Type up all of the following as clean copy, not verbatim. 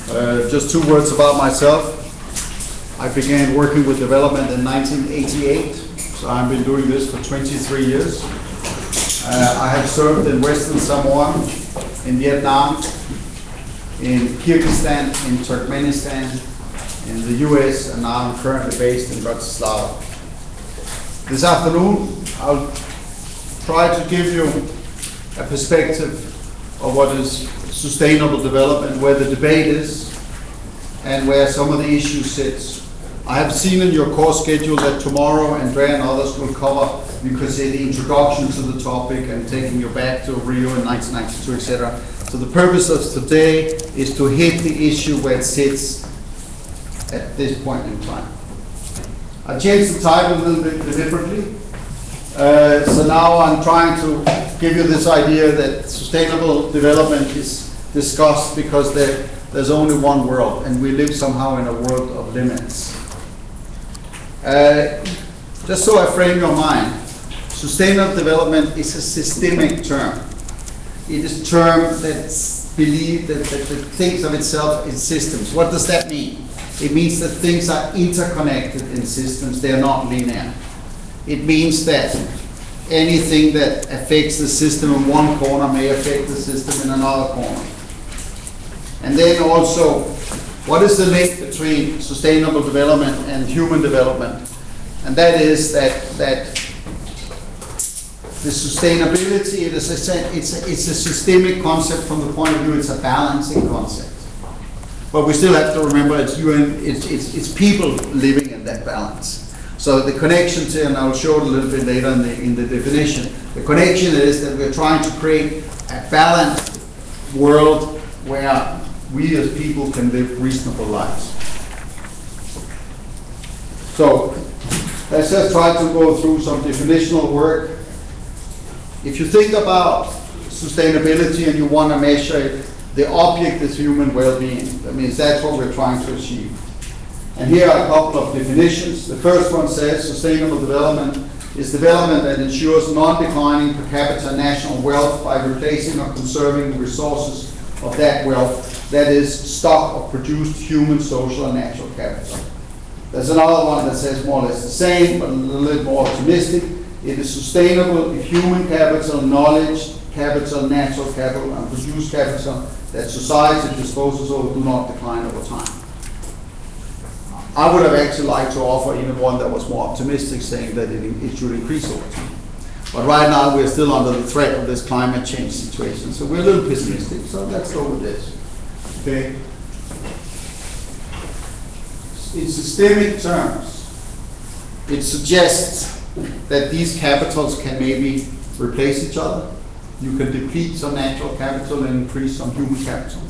Just 2 words about myself. I began working with development in 1988, so I've been doing this for 23 years. I have served in Western Samoa, in Vietnam, in Kyrgyzstan, in Turkmenistan, in the US, and now I'm currently based in Bratislava. This afternoon, I'll try to give you a perspective of what is sustainable development, where the debate is, and where some of the issues sit. I have seen in your course schedule that tomorrow Andrea and others will cover, you could say, the introduction to the topic and taking you back to Rio in 1992, etc. So the purpose of today is to hit the issue where it sits at this point in time. I changed the title a little bit deliberately. So now I'm trying to give you this idea that sustainable development is discussed because there's only one world, and we live somehow in a world of limits. Just so I frame your mind, sustainable development is a systemic term. It is a term that's believed that thinks of itself in systems. What does that mean? It means that things are interconnected in systems, they are not linear. It means that anything that affects the system in one corner may affect the system in another corner. And then also, what is the link between sustainable development and human development? And that is that the sustainability, it's a systemic concept from the point of view, it's a balancing concept. But we still have to remember it's people living in that balance. So the connections here, and I'll show it a little bit later in the definition, the connection is that we're trying to create a balanced world where we as people can live reasonable lives. So let's just try to go through some definitional work. If you think about sustainability and you want to measure it, the object is human well-being. That means that's what we're trying to achieve. And here are a couple of definitions. The first one says sustainable development is development that ensures non-declining per capita national wealth by replacing or conserving the resources of that wealth, that is, stock of produced human, social, and natural capital. There's another one that says more or less the same, but a little bit more optimistic. It is sustainable if human capital, knowledge, capital, natural capital, and produced capital that society disposes of do not decline over time. I would have actually liked to offer even one that was more optimistic, saying that it should increase over time. But right now we're still under the threat of this climate change situation, so we're a little pessimistic, so let's go with this. Okay. In systemic terms, it suggests that these capitals can maybe replace each other. You can deplete some natural capital and increase some human capital.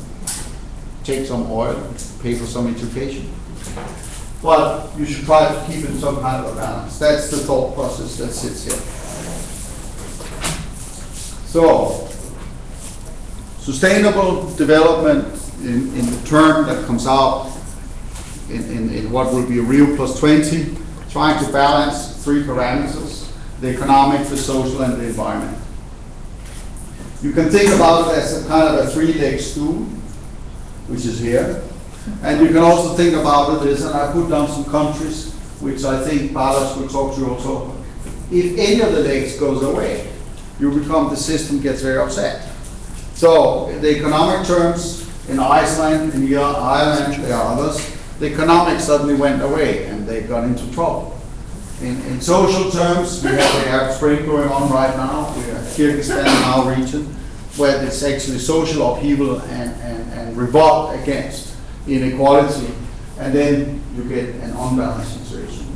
Take some oil, pay for some education. But you should try to keep in some kind of a balance. That's the thought process that sits here. So, sustainable development in the term that comes out in what will be Rio plus 20, trying to balance 3 parameters: the economic, the social, and the environment. You can think about it as a kind of a 3-leg stool, which is here. And you can also think about it as, and I put down some countries, which I think Balas will talk to you also. If any of the legs goes away, the system gets very upset. So the economic terms in Iceland, in Ireland, there are others, the economics suddenly went away and they got into trouble. In social terms, we have the Arab Spring going on right now. We have Kyrgyzstan in our region, where it's actually social upheaval and revolt against inequality, and then you get an unbalanced situation.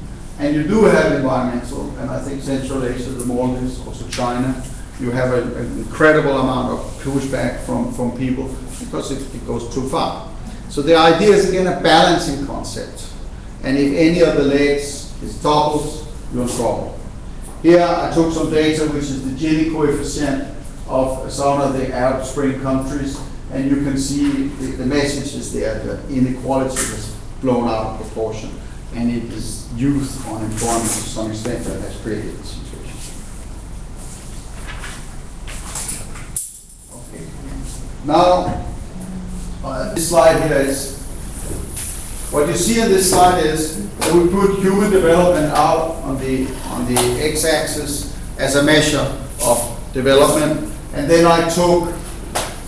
And you do have environmental, and I think Central Asia, the Maldives, also China, you have an incredible amount of pushback from people because it goes too far. So the idea is again a balancing concept. And if any of the legs is toppled, you're in trouble. Here I took some data which is the Gini coefficient of some of the Arab Spring countries, and you can see the message is there, the inequality is blown out of proportion, and it is youth unemployment to some extent that has created the situation. Okay. Now, this slide here is, what you see on this slide is that we put human development out on the x-axis as a measure of development, and then I took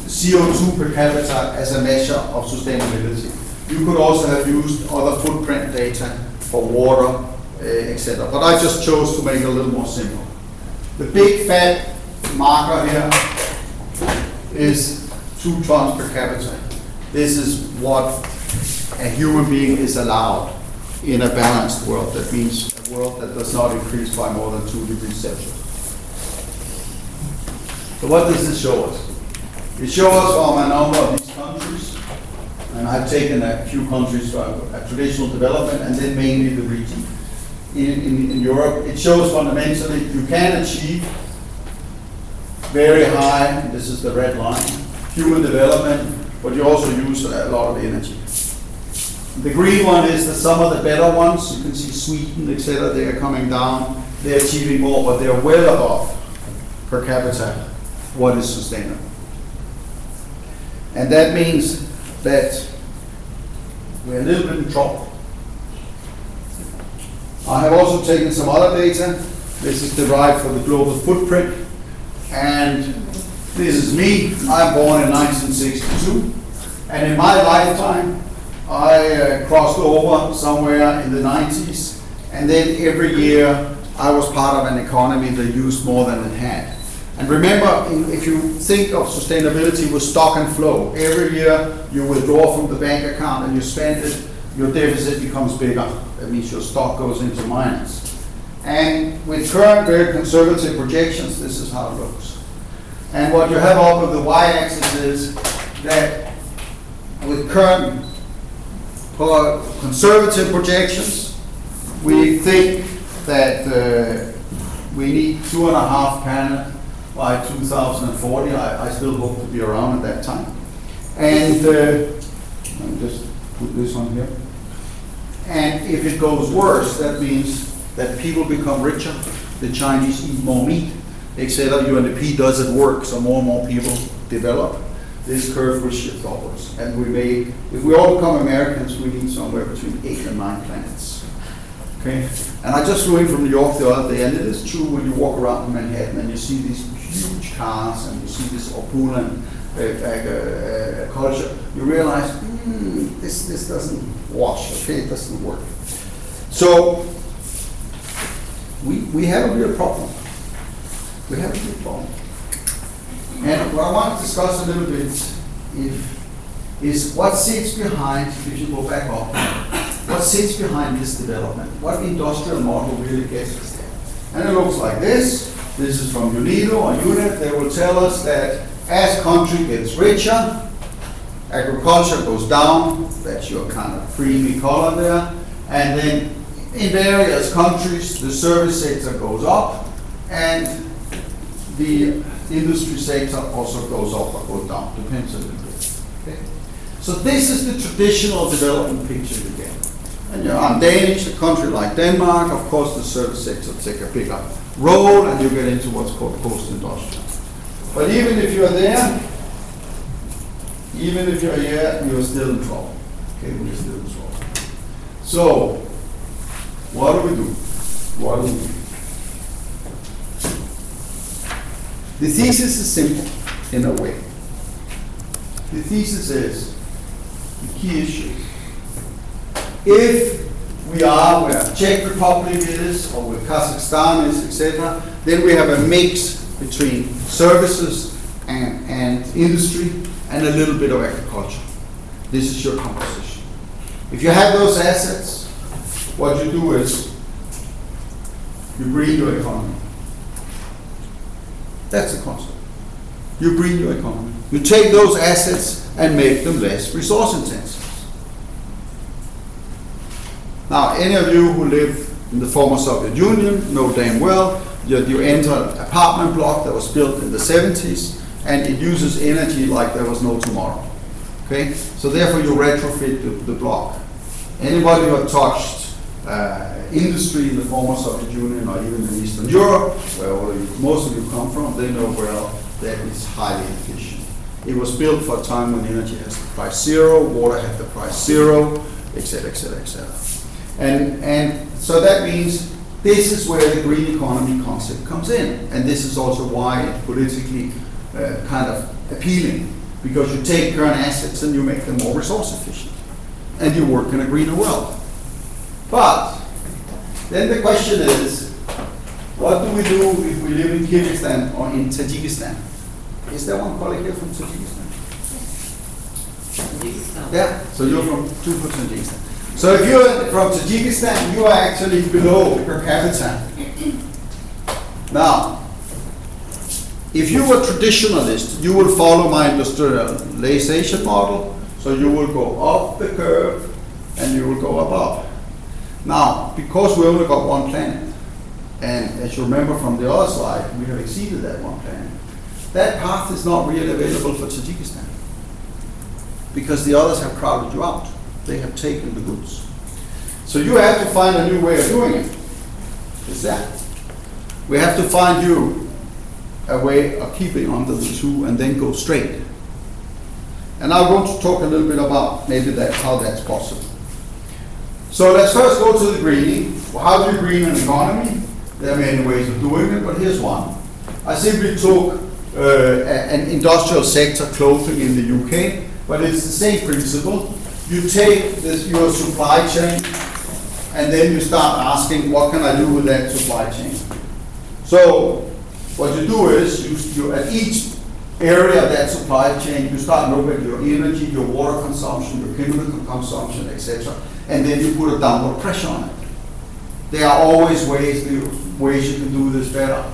CO2 per capita as a measure of sustainability. You could also have used other footprint data for water, etc. But I just chose to make it a little more simple. The big fat marker here is 2 tons per capita. This is what a human being is allowed in a balanced world. That means a world that does not increase by more than 2 degrees Celsius. So what does this show us? It shows us from a number of these countries, and I've taken a few countries from a traditional development and then mainly the region. In Europe, it shows fundamentally you can achieve very high, this is the red line, human development, but you also use a lot of energy. The green one is that some of the better ones, you can see Sweden, etc., they are coming down, they're achieving more, but they're well above per capita what is sustainable. And that means that we're a little bit in trouble. I have also taken some other data. This is derived from the global footprint, and this is me. I'm born in 1962, and in my lifetime I crossed over somewhere in the 90s, and then every year I was part of an economy that used more than it had. And remember, if you think of sustainability with stock and flow, every year you withdraw from the bank account and you spend it, your deficit becomes bigger. That means your stock goes into minus. And with current very conservative projections, this is how it looks. And what you have up on the y-axis is that with current conservative projections, we think that we need 2.5 planet by 2040. I still hope to be around at that time. And let me just put this on here. And if it goes worse, that means that people become richer, the Chinese eat more meat, etc. Undp doesn't work, so more and more people develop. This curve will shift upwards. And we may, if we all become Americans, we need somewhere between 8 and 9 planets. Okay? And I just flew in from New York the other day, and it is true when you walk around in Manhattan and you see these huge cars and you see this opulent culture, you realize, this doesn't wash, okay? It doesn't work. So, we have a real problem. We have a real problem. And what I want to discuss a little bit is what sits behind, if you go back up, what sits behind this development? What industrial model really gets us there? And it looks like this. This is from UNIDO or UNEP. They will tell us that as country gets richer, agriculture goes down. That's your kind of creamy color there. And then in various countries, the service sector goes up, and the industry sector also goes up or goes down, depends a little bit. Okay? So this is the traditional development picture you get. And on Danish, a country like Denmark, of course the service sector take a bigger role, and you get into what's called post-industrial. But even if you're there, even if you're here, you're still in trouble. Okay, we're still in trouble. So, what do we do? What do we do? The thesis is simple, in a way. The thesis is, the key issue, if we are where Czech Republic is, or where Kazakhstan is, etc., then we have a mix between services and industry, and a little bit of agriculture. This is your composition. If you have those assets, what you do is, you breed your economy. That's the concept. You breed your economy. You take those assets and make them less resource intensive. Now, any of you who live in the former Soviet Union know damn well that you enter an apartment block that was built in the 70s, and it uses energy like there was no tomorrow. Okay? So therefore you retrofit the block. Anybody who have touched industry in the former Soviet Union or even in Eastern Europe, where most of you come from, they know well that it's highly efficient. It was built for a time when energy has the price zero, water had the price zero, etc., etc., etc. And so that means this is where the green economy concept comes in. And this is also why it's politically kind of appealing, because you take current assets and you make them more resource efficient. And you work in a greener world. But then the question is, what do we do if we live in Kyrgyzstan or in Tajikistan? Is there one colleague here from Tajikistan? Tajikistan. Yeah, so you're from Tajikistan. So if you're from Tajikistan, you are actually below per capita. Now, if you were traditionalist, you will follow my industrialization model. So you will go up the curve and you will go above. Now, because we only got one planet, and as you remember from the other slide, we have exceeded that one planet, that path is not really available for Tajikistan, because the others have crowded you out. They have taken the goods. So you have to find a new way of doing it. It's that. We have to find you a way of keeping under the two and then go straight. And I want to talk a little bit about maybe how that's possible. So let's first go to the greening. Well, how do you green an economy? There are many ways of doing it, but here's one. I simply took an industrial sector, clothing in the UK, but it's the same principle. You take your supply chain and then you start asking, what can I do with that supply chain? So what you do is you at each area of that supply chain, you start looking at your energy, your water consumption, your chemical consumption, etc., and then you put a downward pressure on it. There are always ways you can do this better.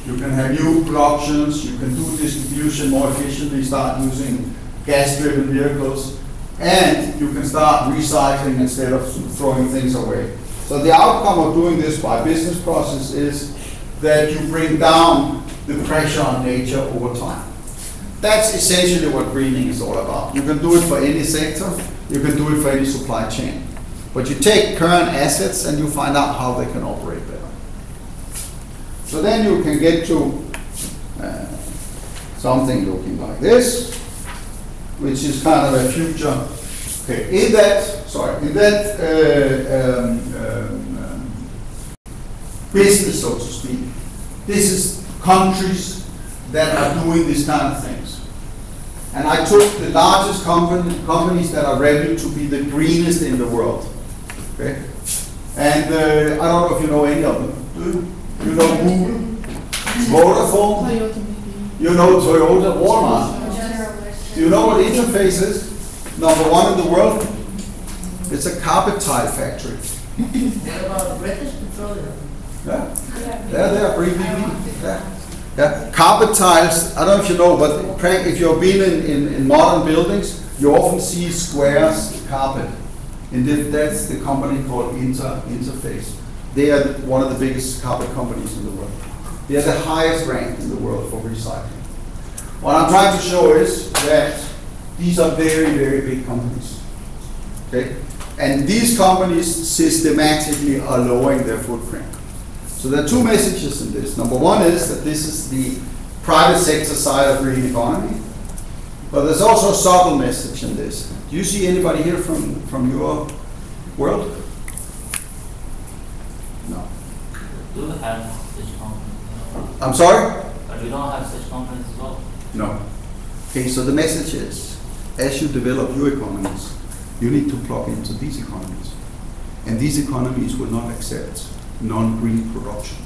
You can have new productions, you can do distribution more efficiently, start using gas-driven vehicles, and you can start recycling instead of throwing things away. So the outcome of doing this by business process is that you bring down the pressure on nature over time. That's essentially what greening is all about. You can do it for any sector, you can do it for any supply chain. But you take current assets and you find out how they can operate better. So then you can get to something looking like this, which is kind of a future. Okay, in that business, so to speak, this is countries that are doing these kind of things. And I took the largest companies that are ready to be the greenest in the world. Okay? And I don't know if you know any of them. Do you? You know Google, Vodafone, you know Toyota, Walmart. Do you know what interface is? Number one in the world? It's a carpet tile factory. What about British Petroleum? Yeah, they're pretty big. Yeah. Carpet tiles, I don't know if you know, but if you've been in modern buildings, you often see squares carpet. And that's the company called Interface. They are one of the biggest carpet companies in the world. They are the highest ranked in the world for recycling. What I'm trying to show is that these are very, very big companies. Okay? And these companies systematically are lowering their footprint. So there are two messages in this. Number one is that this is the private sector side of green economy. But there's also a subtle message in this. Do you see anybody here from your world? No. Do we have such companies? I'm sorry? But we don't have such companies as well. No. Okay, so the message is, as you develop your economies, you need to plug into these economies. And these economies will not accept non-green production.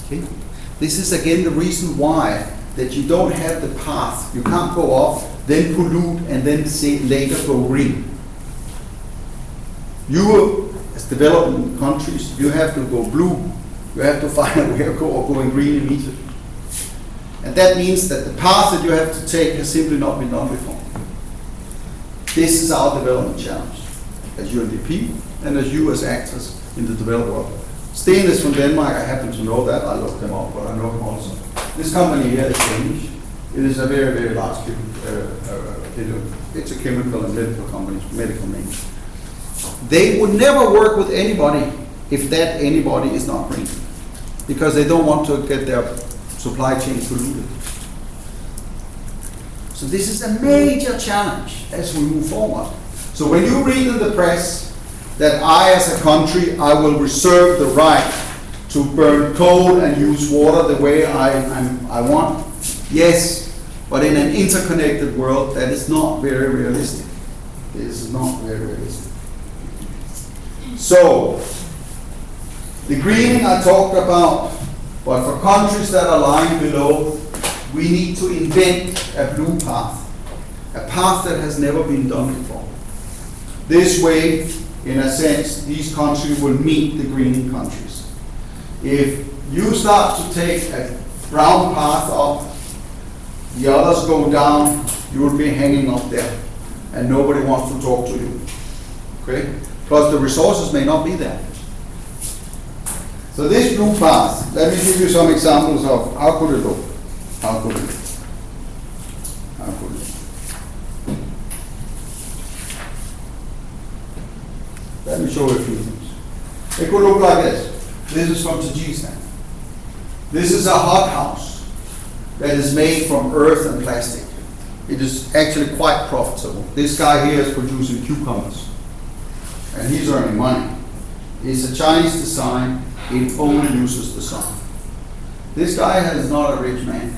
Okay? This is again the reason why that you don't have the path. You can't go off, then pollute, and then say later go green. You, as developing countries, you have to go blue. You have to find a way of going green immediately. And that means that the path that you have to take has simply not been done before. This is our development challenge as Undp and as you as actors in the developed world. Steen is from Denmark. I happen to know that. I looked them up, but I know him also. This company here is Danish. It is a very, very large it's a chemical and medical company, medical name. They would never work with anybody if that anybody is not green, because they don't want to get their supply chain polluted. So this is a major challenge as we move forward. So when you read in the press that I, as a country, I will reserve the right to burn coal and use water the way I want, yes, but in an interconnected world, that is not very realistic. It is not very realistic. So, the greening I talked about, but for countries that are lying below, we need to invent a blue path, a path that has never been done before. This way, in a sense, these countries will meet the greening countries. If you start to take a brown path up, the others go down, you will be hanging up there, and nobody wants to talk to you. Okay? Because the resources may not be there. So this blue path, let me give you some examples of how could it look. How could it look? How could it look? Let me show you a few things. It could look like this. This is from Tajikistan. This is a hothouse that is made from earth and plastic. It is actually quite profitable. This guy here is producing cucumbers, and he's earning money. It's a Chinese design. It only uses the sun. This guy is not a rich man,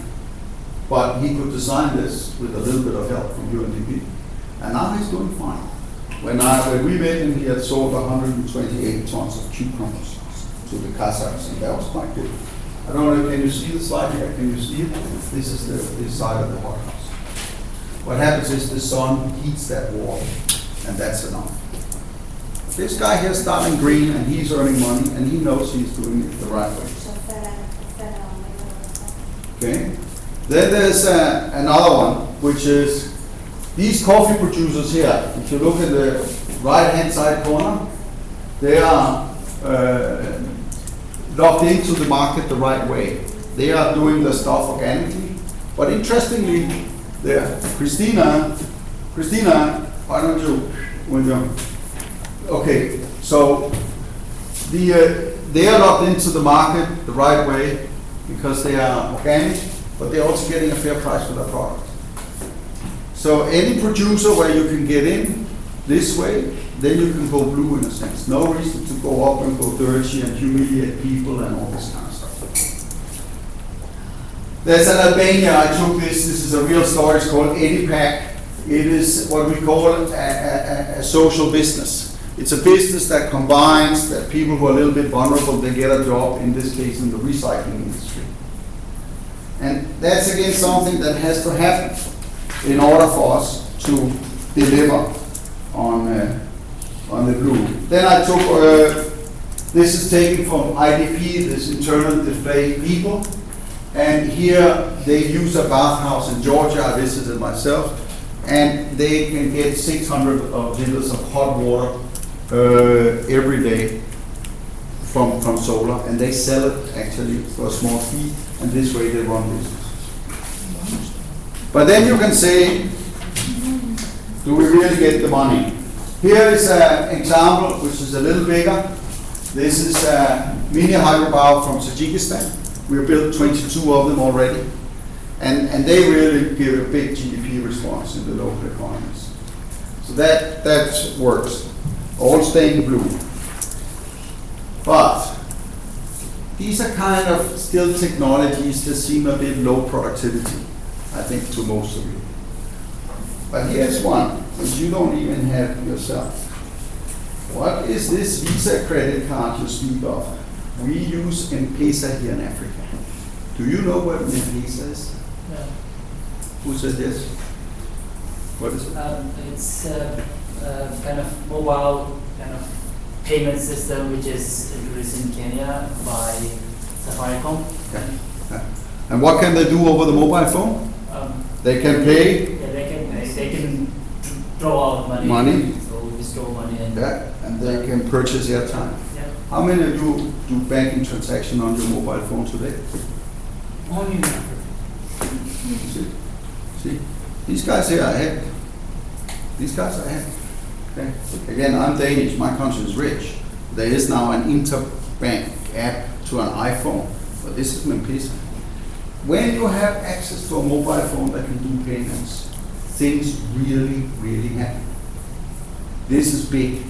but he could design this with a little bit of help from Undp, and now he's doing fine. When we met him, he had sold 128 tons of cucumbers to the Kazakhs, and that was quite good. I don't know, can you see the slide here? Can you see it? This is the side of the hothouse. What happens is the sun heats that wall, and that's enough. This guy here is starting green, and he's earning money, and he knows he's doing it the right way. Okay. Then there's another one, which is these coffee producers here. If you look at the right-hand side corner, they are locked into the market the right way. They are doing the stuff organically, but interestingly, there, Christina, why don't you, okay, so they are locked into the market the right way because they are organic, but they're also getting a fair price for their product. So any producer where you can get in this way, then you can go blue in a sense. No reason to go up and go dirty and humiliate people and all this kind of stuff. There's an Albania, I took this is a real story, it's called Edipac. It is what we call a social business. It's a business that combines that people who are a little bit vulnerable, they get a job, in this case in the recycling industry. And that's again something that has to happen in order for us to deliver on the blue. Then I took, this is taken from IDP, this internal display people. And here they use a bathhouse in Georgia, I visited myself, and they can get 600 liters of hot water every day from solar, and they sell it actually for a small fee, and this way they run business. But then you can say, do we really get the money? Here is an example which is a little bigger. This is a mini hydropower from Tajikistan. We've built 22 of them already. And they really give a big GDP response in the local economies. So that works. All staying blue. But these are kind of still technologies that seem a bit low productivity, I think, to most of you. But here's one which you don't even have yourself. What is this Visa credit card you speak of? We use M-Pesa here in Africa. Do you know what M-Pesa is? No. Who said yes? What is it? It's a kind of mobile kind of payment system which is introduced in Kenya by Safaricom. Okay. And what can they do over the mobile phone? They can pay. Yeah, they can draw out money. So withdraw money And they can purchase airtime. Yeah. How many of you do banking transaction on your mobile phone today? Only in See? These guys here are ahead. These guys are ahead. Okay. Again, I'm Danish. My country is rich. There is now an interbank app to an iPhone, but this is M-Pesa. When you have access to a mobile phone that can do payments, things really, really happen. This is big.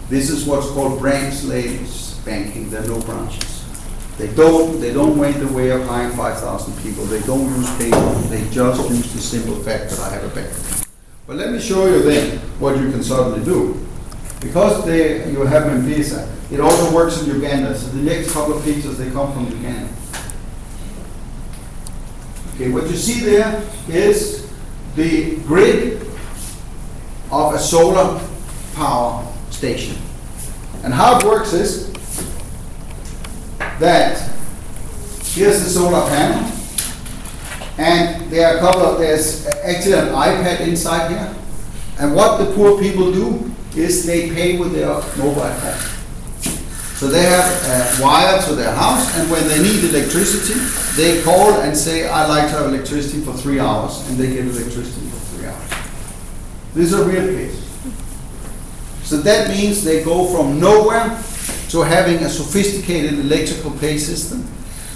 This is what's called branchless banking. There are no branches. They don't went the way of hiring 5,000 people. They don't use paper. They just use the simple fact that I have a bank account. But let me show you then what you can suddenly do. Because you have M-Pesa, it also works in Uganda. So the next couple of pictures, they come from Uganda. Okay, what you see there is the grid of a solar power station. And how it works is that here's the solar panel, and there's actually an iPad inside here. And what the poor people do is they pay with their mobile phone. So they have a wire to their house, and when they need electricity, they call and say, I'd like to have electricity for 3 hours, and they get electricity for 3 hours. These are real cases. So that means they go from nowhere to having a sophisticated electrical pay system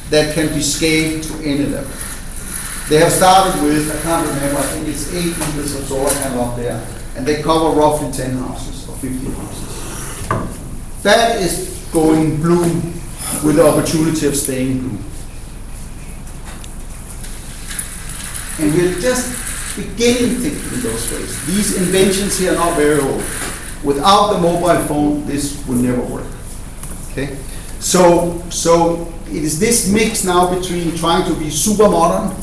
that can be scaled to any level. They have started with, I can't remember, I think it's 8 meters of solar panel up there, and they cover roughly 10 houses or 15 houses. That is going blue with the opportunity of staying blue. And we're just beginning thinking in those ways. These inventions here are not very old. Without the mobile phone, this would never work. Okay? So it is this mix now between trying to be super modern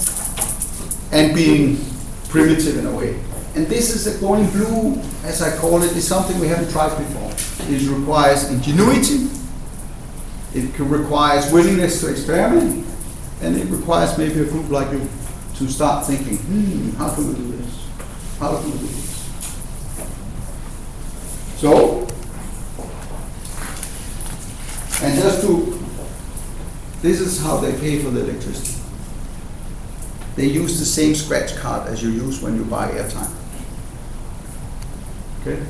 and being primitive in a way. And this is a going blue, as I call it, is something we haven't tried before. It requires ingenuity, it requires willingness to experiment, and it requires maybe a group like you to start thinking, how can we do this? How can we do this? So, and this is how they pay for the electricity. They use the same scratch card as you use when you buy airtime. Okay?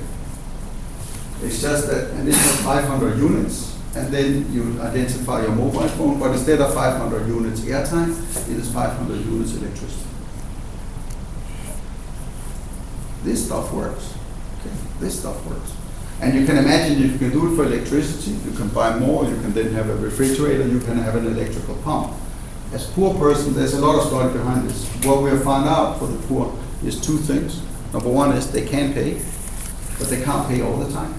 It's just that, and this is 500 units, and then you identify your mobile phone, but instead of 500 units airtime, it is 500 units electricity. This stuff works. Okay? This stuff works. And you can imagine if you can do it for electricity, you can buy more, you can then have a refrigerator, you can have an electrical pump. As a poor person, there's a lot of study behind this. What we have found out for the poor is 2 things. Number 1 is they can pay, but they can't pay all the time.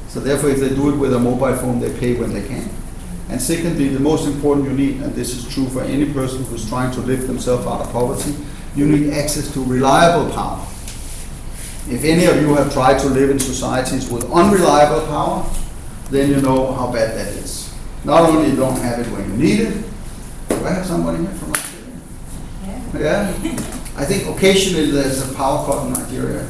So therefore, if they do it with a mobile phone, they pay when they can. And secondly, the most important you need, and this is true for any person who's trying to lift themselves out of poverty, you need access to reliable power. If any of you have tried to live in societies with unreliable power, then you know how bad that is. Not only you don't have it when you need it. Do I have somebody here from Nigeria? Yeah. I think occasionally there's a power cut in Nigeria.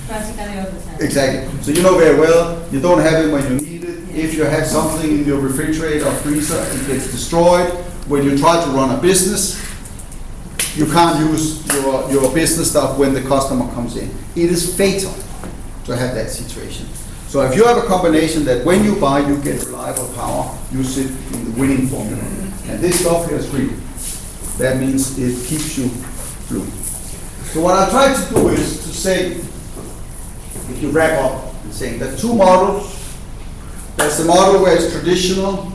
Practically all the time. Exactly. So you know very well, you don't have it when you need it. If you have something in your refrigerator or freezer, it gets destroyed. When you try to run a business, you can't use your business stuff when the customer comes in. It is fatal to have that situation. So if you have a combination that when you buy, you get reliable power, you sit in the winning formula. And this stuff here is green. That means it keeps you blue. So what I try to do is to say, if you wrap up and saying there are 2 models. There's the model where it's traditional.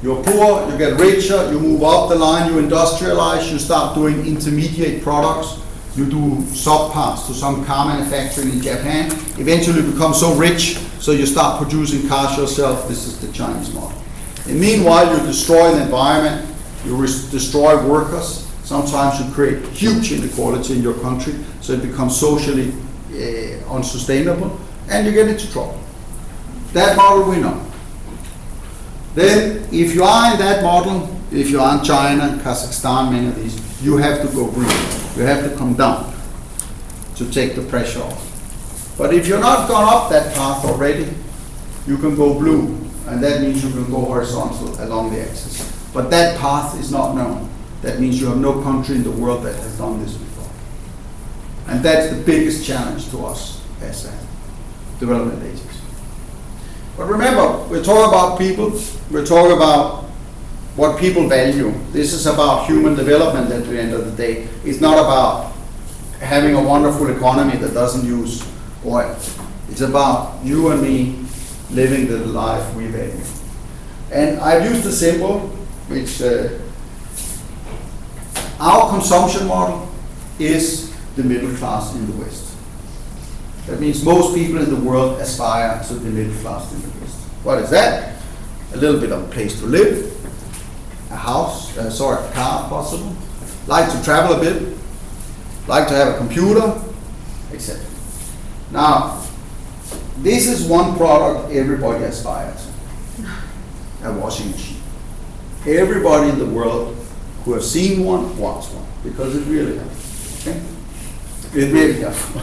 You're poor, you get richer, you move up the line, you industrialize, you start doing intermediate products. You do subparts to some car manufacturing in Japan. Eventually you become so rich, so you start producing cars yourself. This is the Chinese model. And meanwhile, you destroy the environment, you destroy workers. Sometimes you create huge inequality in your country, so it becomes socially unsustainable, and you get into trouble. That model we know. Then, if you are in that model, if you are in China, Kazakhstan, many of these, you have to go green. You have to come down to take the pressure off. But if you're not gone up that path already, you can go blue, and that means you can go horizontal along the axis. But that path is not known. That means you have no country in the world that has done this before. And that's the biggest challenge to us as a development agency. But remember, we're talking about people, we're talking about what people value. This is about human development at the end of the day. It's not about having a wonderful economy that doesn't use oil. It's about you and me living the life we value. And I've used a symbol which our consumption model is the middle class in the West. That means most people in the world aspire to the middle class in the West. What is that? A little bit of a place to live, a house, a car possible, like to travel a bit, like to have a computer, etc. Now, this is one product everybody aspires to, a washing machine. Everybody in the world who has seen one wants one, because it really helps. Okay? It really helps.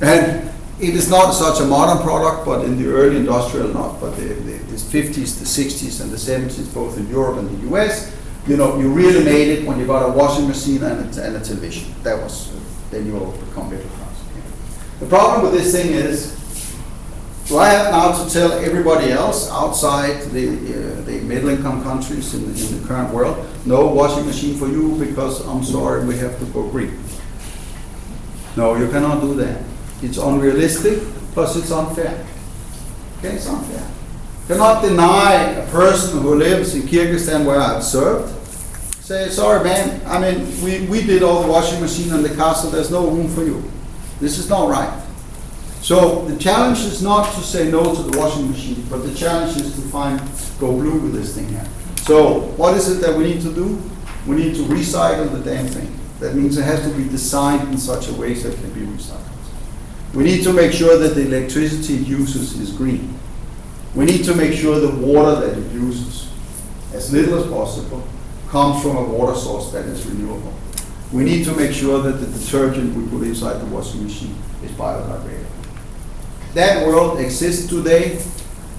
And it is not such a modern product, but in the early industrial, not, but the 50s, the 60s, and the 70s, both in Europe and the US, you know, you really made it when you got a washing machine and a television. That was, then you will become middle class. Okay? The problem with this thing is, do I have now to tell everybody else outside the middle income countries in the current world, no washing machine for you because I'm sorry, we have to go green? No, you cannot do that. It's unrealistic, plus it's unfair. Okay, it's unfair. You cannot deny a person who lives in Kyrgyzstan where I've served, say, sorry man, I mean, we did all the washing machine and the car, so there's no room for you. This is not right. So the challenge is not to say no to the washing machine, but the challenge is to go blue with this thing here. So what is it that we need to do? We need to recycle the damn thing. That means it has to be designed in such a way so it can be recycled. We need to make sure that the electricity it uses is green. We need to make sure the water that it uses, as little as possible, comes from a water source that is renewable. We need to make sure that the detergent we put inside the washing machine is biodegradable. That world exists today,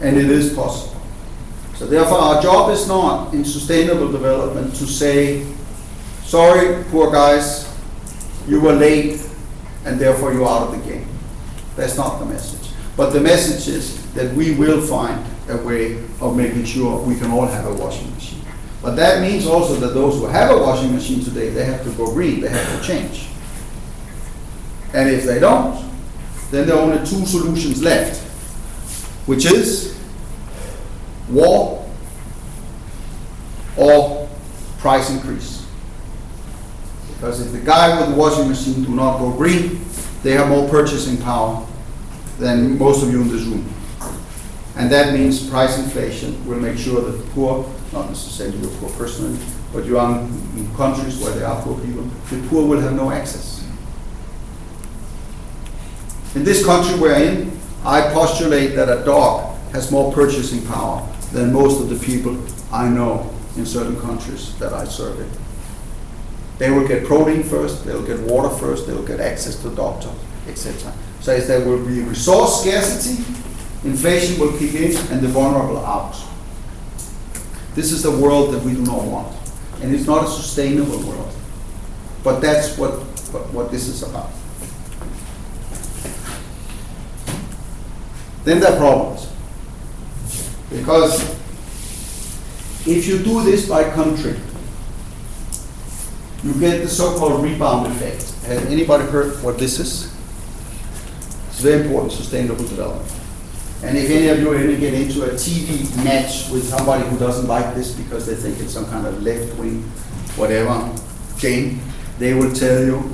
and it is possible. So therefore, our job is not in sustainable development to say, sorry, poor guys, you were late, and therefore you're out of the game. That's not the message. But the message is that we will find a way of making sure we can all have a washing machine. But that means also that those who have a washing machine today, they have to go green, they have to change. And if they don't, then there are only two solutions left, which is war or price increase. Because if the guy with the washing machine do not go green, they have more purchasing power than most of you in this room. And that means price inflation will make sure that the poor, not necessarily you're poor personally, but you are in countries where there are poor people, the poor will have no access. In this country we're in, I postulate that a dog has more purchasing power than most of the people I know in certain countries that I survey. They will get protein first, they'll get water first, they'll get access to a doctor, etc. So as there will be resource scarcity, inflation will kick in and the vulnerable out. This is a world that we do not want. And it's not a sustainable world. But that's what this is about. Then there are problems. Because if you do this by country, you get the so-called rebound effect. Has anybody heard what this is? It's very important, sustainable development. And if any of you ever get into a TV match with somebody who doesn't like this because they think it's some kind of left-wing, whatever, game, they will tell you,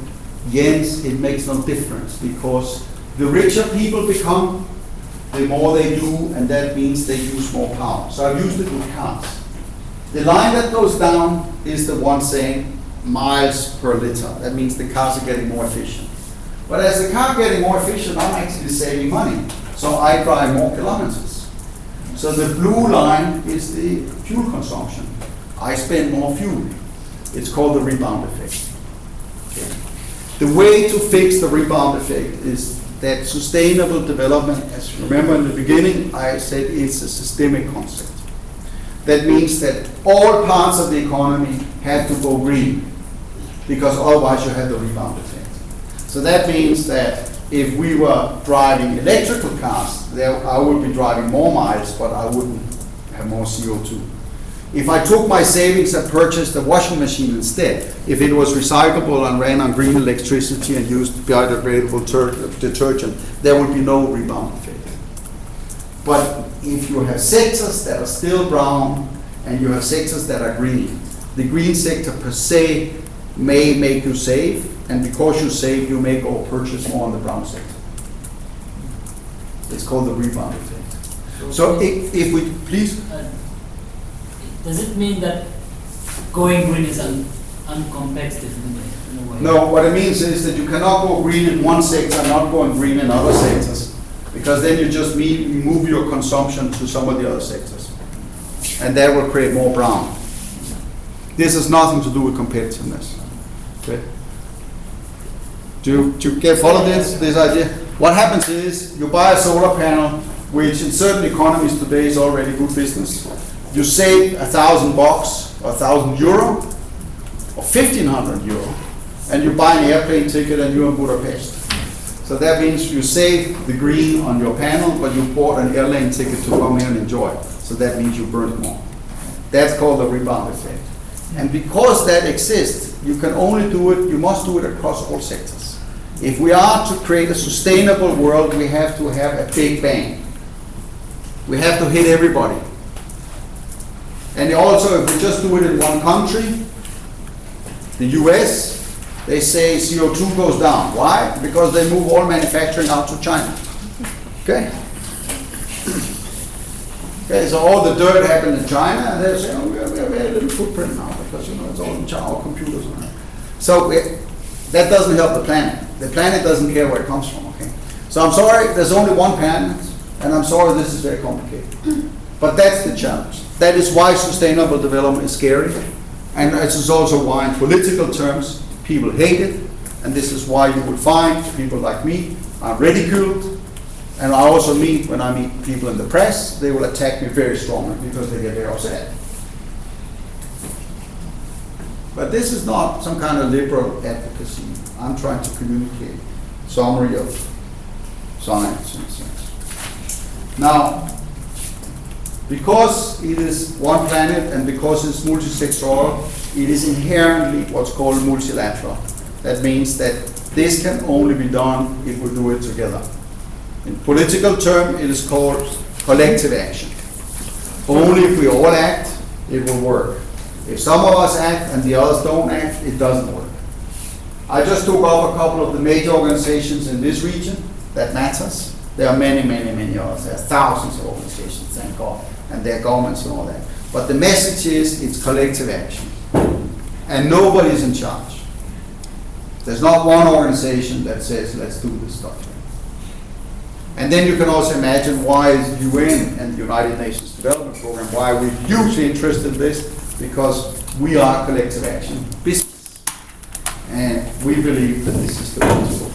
Jens, it makes no difference because the richer people become, the more they do, and that means they use more power. So I've used it with cars. The line that goes down is the one saying miles per liter. That means the cars are getting more efficient. But as the car getting more efficient, I'm actually saving money. So I drive more kilometers. So the blue line is the fuel consumption. I spend more fuel. It's called the rebound effect. Okay. The way to fix the rebound effect is that sustainable development, as you remember in the beginning, I said it's a systemic concept. That means that all parts of the economy have to go green, because otherwise you have the rebound effect. So that means that if we were driving electrical cars, I would be driving more miles, but I wouldn't have more CO2. If I took my savings and purchased a washing machine instead, if it was recyclable and ran on green electricity and used biodegradable detergent, there would be no rebound effect. But if you have sectors that are still brown and you have sectors that are green, the green sector per se may make you save, and because you save, you may go purchase more on the brown sector. It's called the rebound effect. So if we, please. Does it mean that going green is uncompetitive in a way? No, what it means is that you cannot go green in one sector and not going green in other sectors, because then you just move your consumption to some of the other sectors, and that will create more brown. This has nothing to do with competitiveness. Okay? Do you follow this idea? What happens is you buy a solar panel, which in certain economies today is already good business. You save $1,000 or €1,000 or 1,500 euro, and you buy an airplane ticket and you're in Budapest. So that means you save the green on your panel, but you bought an airline ticket to come here and enjoy. So that means you burned more. That's called the rebound effect. And because that exists, you can only do it, you must do it across all sectors. If we are to create a sustainable world, we have to have a big bang. We have to hit everybody. And also, if we just do it in one country, the US, they say CO2 goes down. Why? Because they move all manufacturing out to China. Okay? Okay, so all the dirt happened in China, and they say, oh, we have a little footprint now, because it's all in China, our computers and that. So that doesn't help the planet. The planet doesn't care where it comes from, okay? So I'm sorry, there's only one planet, and I'm sorry this is very complicated. But that's the challenge. That is why sustainable development is scary, and this is also why in political terms people hate it, and this is why you would find people like me are ridiculed, and I also meet, when I meet people in the press, they will attack me very strongly because they get very upset. But this is not some kind of liberal advocacy. I'm trying to communicate summary of science in a sense. Now, because it is one planet and because it's multisectoral, it is inherently what's called multilateral. That means that this can only be done if we do it together. In political term, it is called collective action. Only if we all act, it will work. If some of us act and the others don't act, it doesn't work. I just took off a couple of the major organizations in this region that matters. There are many, many, many others. There are thousands of organizations, thank God, and their governments and all that. But the message is it's collective action. And nobody's in charge. There's not one organization that says, let's do this stuff. And then you can also imagine why is UN and the United Nations Development Program, why we're hugely interested in this, because we are collective action business. And we believe that this is the way to go.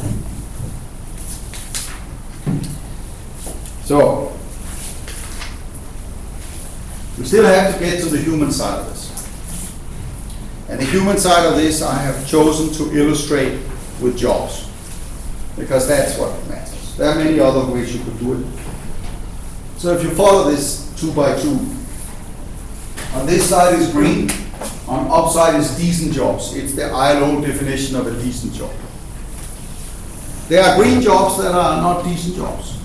So, we still have to get to the human side of this. And the human side of this I have chosen to illustrate with jobs, because that's what matters. There are many other ways you could do it. So if you follow this 2 by 2, on this side is green, on upside is decent jobs. It's the ILO definition of a decent job. There are green jobs that are not decent jobs.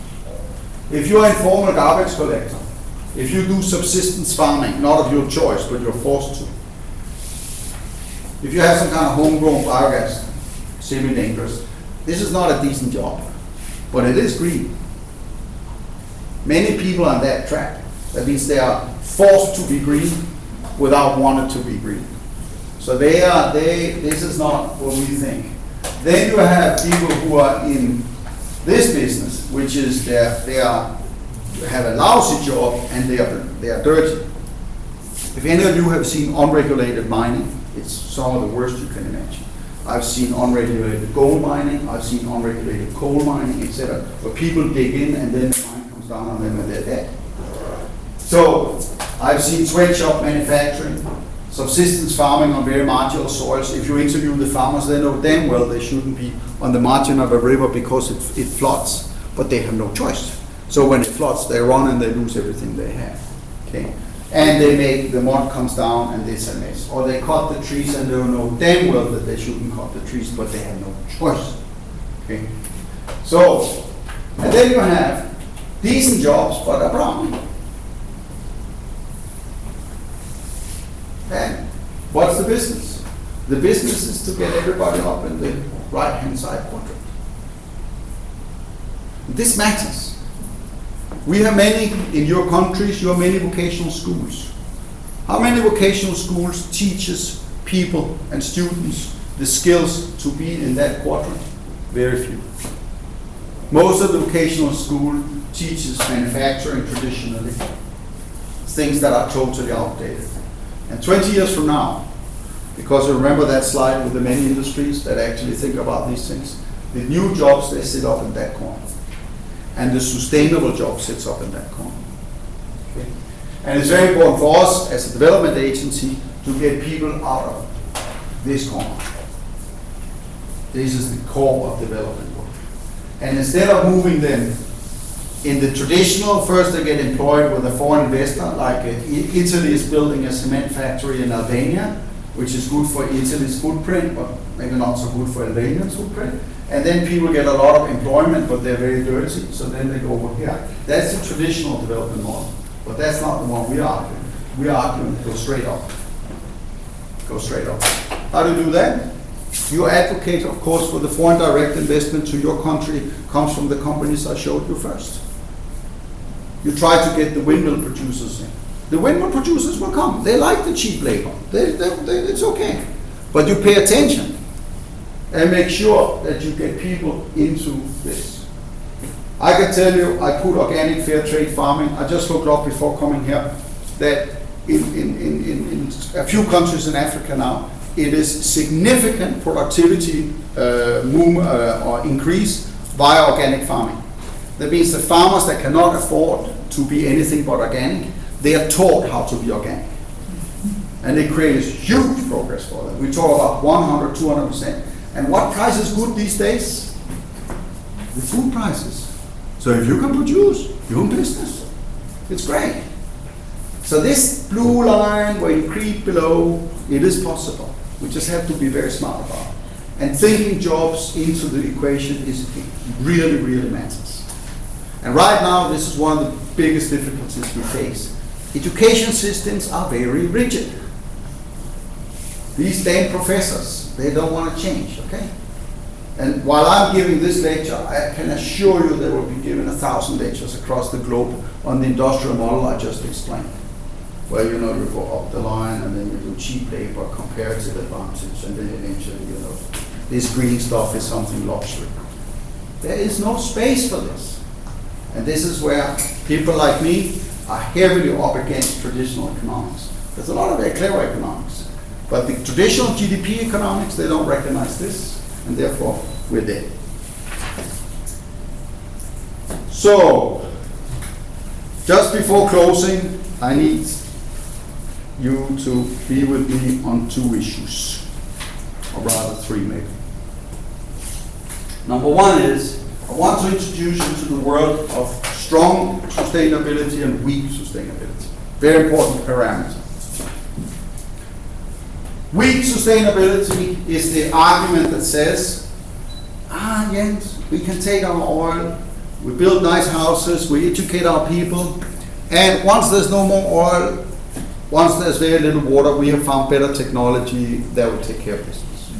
If you're an informal garbage collector, if you do subsistence farming, not of your choice, but you're forced to. If you have some kind of homegrown biogas, semi-dangerous, this is not a decent job, but it is green. Many people are on that track. That means they are forced to be green without wanting to be green. So this is not what we think. Then you have people who are in this business, which is they have a lousy job and they are dirty. If any of you have seen unregulated mining, it's some of the worst you can imagine. I've seen unregulated gold mining, I've seen unregulated coal mining, etc., where people dig in and then the mine comes down on them and they're dead. So I've seen sweatshop manufacturing, subsistence farming on very marginal soils. If you interview the farmers, they know damn well they shouldn't be on the margin of a river because it floods, but they have no choice. So when it floods, they run and they lose everything they have. Okay. and they make, the mud comes down and it's a mess. Or they cut the trees and they know damn well that they shouldn't cut the trees, but they have no choice. Okay? So, and then you have decent jobs, but a problem. And what's the business? The business is to get everybody up in the right-hand side quadrant. This matters. We have many, in your countries, you have many vocational schools. How many vocational schools teaches people and students the skills to be in that quadrant? Very few. Most of the vocational school teaches manufacturing traditionally, things that are totally outdated. And 20 years from now, because you remember that slide with the many industries that actually think about these things, the new jobs, they sit up in that corner. And the sustainable job sits up in that corner. Okay? And it's very important for us as a development agency to get people out of this corner. This is the core of development work. And instead of moving them in the traditional, first they get employed with a foreign investor, like Italy is building a cement factory in Albania, which is good for Italy's footprint, but maybe not so good for Albania's footprint. And then people get a lot of employment, but they're very dirty, so then they go over here. That's the traditional development model, but that's not the one we are arguing. We are arguing go straight up. Go straight up. How do you do that? You advocate, of course, for the foreign direct investment to your country comes from the companies I showed you first. You try to get the windmill producers in. The windmill producers will come. They like the cheap labor. It's okay. But you pay attention and make sure that you get people into this. I can tell you, I put organic fair trade farming. I just looked up before coming here that in a few countries in Africa now, it is significant productivity or increase via organic farming. That means the farmers that cannot afford to be anything but organic, they are taught how to be organic. And they create this huge progress for them. We talk about 100, 200%. And what price is good these days? The food prices. So if you can produce, you're in business. It's great. So this blue line, where you creep below, it is possible. We just have to be very smart about it. And thinking jobs into the equation is really, really matters. And right now, this is one of the biggest difficulties we face. Education systems are very rigid. These damn professors, they don't want to change, okay? And while I'm giving this lecture, I can assure you they will be given 1,000 lectures across the globe on the industrial model I just explained. Where, you know, you go up the line and then you do cheap labor, comparative advantage, and then eventually, you know, this green stuff is something luxury. There is no space for this. And this is where people like me are heavily up against traditional economics. There's a lot of very clever economics. But the traditional GDP economics, they don't recognize this, and therefore we're dead. So, just before closing, I need you to be with me on 2 issues, or rather 3 maybe. Number 1 is, I want to introduce you to the world of strong sustainability and weak sustainability. Very important parameter. Weak sustainability is the argument that says, Jens, we can take our oil, we build nice houses, we educate our people, and once there's no more oil, once there's very little water, we have found better technology that will take care of business.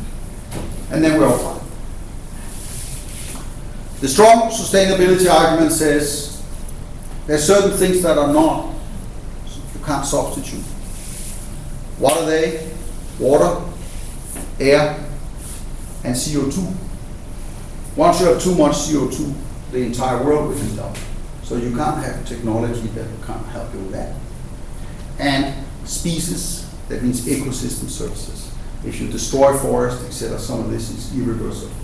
And then we're all fine. The strong sustainability argument says there's certain things that are not, you can't substitute. What are they? Water, air, and CO2. Once you have too much CO2, the entire world will heat up. So you can't have technology that can't help you with that. And species, that means ecosystem services. If you destroy forest, etc., some of this is irreversible.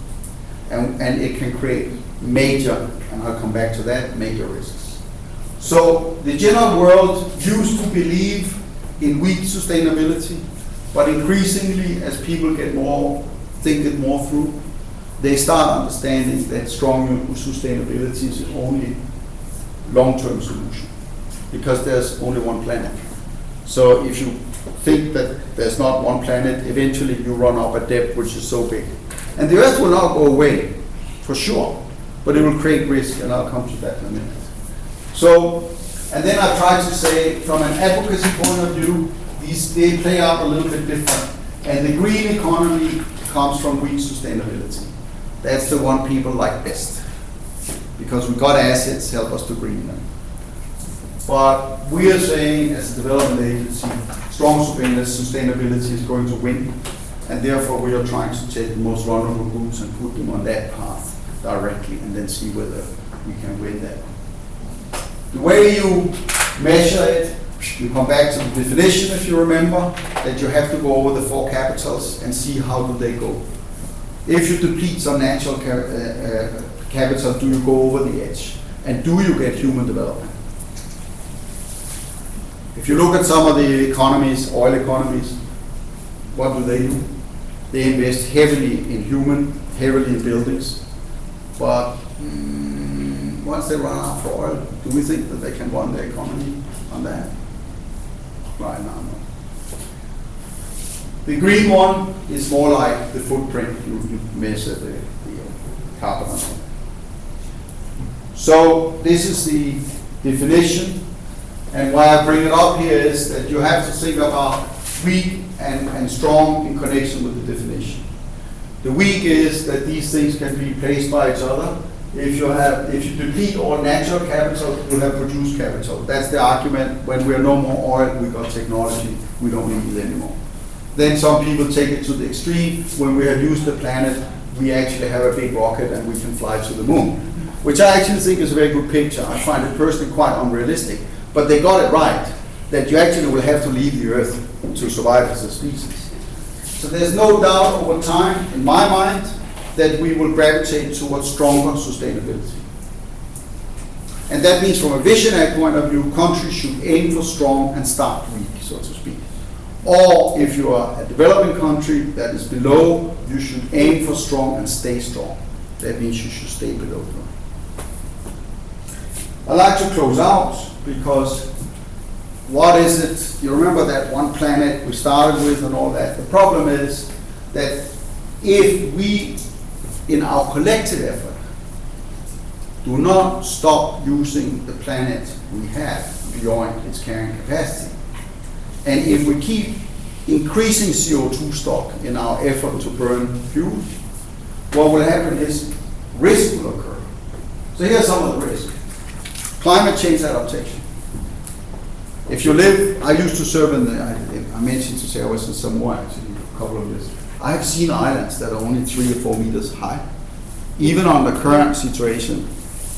And it can create major, and I'll come back to that, major risks. So the general world used to believe in weak sustainability, but increasingly as people get more, think it more through, they start understanding that strong sustainability is the only long-term solution, because there's only one planet. So if you think that there's not one planet, eventually you run up a debt which is so big. And the Earth will not go away, for sure, but it will create risk, and I'll come to that in a minute. So, and then I try to say, from an advocacy point of view, they play out a little bit different. And the green economy comes from weak sustainability. That's the one people like best, because we got assets help us to green them. But we are saying, as a development agency, strong sustainability is going to win, and therefore we are trying to take the most vulnerable groups and put them on that path directly, and then see whether we can win that. The way you measure it, you come back to the definition, if you remember, that you have to go over the 4 capitals and see how do they go. If you deplete some natural capital, do you go over the edge? And do you get human development? If you look at some of the economies, oil economies, what do? They invest heavily in human, heavily in buildings. But once they run out of oil, do we think that they can run their economy on that? Right now, no. The green one is more like the footprint. You measure the carbon. So this is the definition. And why I bring it up here is that you have to think about weak and strong in connection with the definition. The weak is that these things can be replaced by each other. If you deplete all natural capital, you have produced capital. That's the argument. When we are no more oil, we got technology, we don't need it anymore. Then some people take it to the extreme. When we have used the planet, we actually have a big rocket and we can fly to the moon, which I actually think is a very good picture. I find it personally quite unrealistic. But they got it right, that you actually will have to leave the Earth to survive as a species. So there's no doubt over time, in my mind, that we will gravitate towards stronger sustainability. And that means from a visionary point of view, countries should aim for strong and start weak, so to speak. Or if you are a developing country that is below, you should aim for strong and stay strong. That means you should stay below. I'd like to close out because what is it? You remember that one planet we started with and all that. The problem is that if we, in our collective effort, do not stop using the planet we have beyond its carrying capacity, and if we keep increasing CO2 stock in our effort to burn fuel, what will happen is risk will occur. So here's some of the risk. Climate change adaptation. If you live, I used to serve in the, I mentioned to say I was in Samoa actually a couple of years. I have seen islands that are only 3 or 4 meters high. Even on the current situation,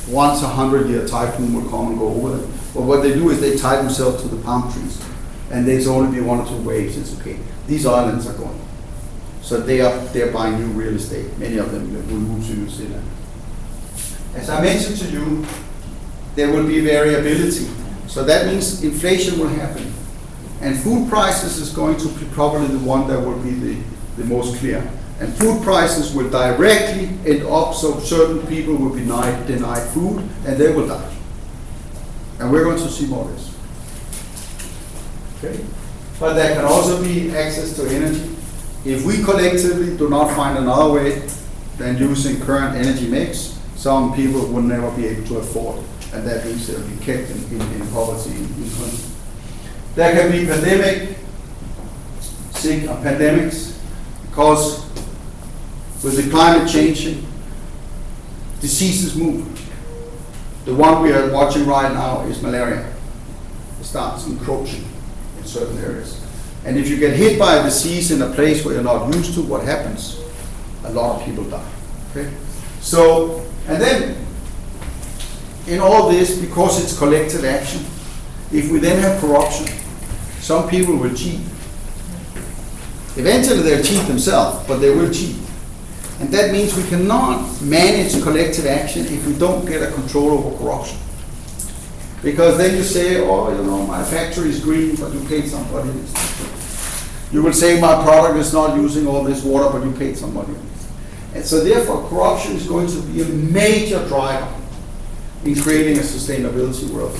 once 100-year typhoon will come and go over them. But what they do is they tie themselves to the palm trees. And there's only be 1 or 2 waves, it's okay. These islands are gone. So they're buying new real estate. Many of them will move to New Zealand. As I mentioned to you, there will be variability. So that means inflation will happen. And food prices is going to be probably the one that will be the most clear. And food prices will directly end up so certain people will be denied food and they will die. And we're going to see more of this. Okay? But there can also be access to energy. If we collectively do not find another way than using current energy mix, some people will never be able to afford it. And that means they'll be kept in poverty in countries. There can be pandemics, because with the climate changing, diseases move. The one we are watching right now is malaria. It starts encroaching in certain areas. And if you get hit by a disease in a place where you're not used to, what happens? A lot of people die. Okay? So, and then in all this, because it's collective action, if we then have corruption, some people will cheat. Eventually they'll cheat themselves, but they will cheat. And that means we cannot manage collective action if we don't get a control over corruption. Because then you say, oh, you know, my factory is green, but you paid somebody else. You will say my product is not using all this water, but you paid somebody else. And so therefore corruption is going to be a major driver in creating a sustainability world.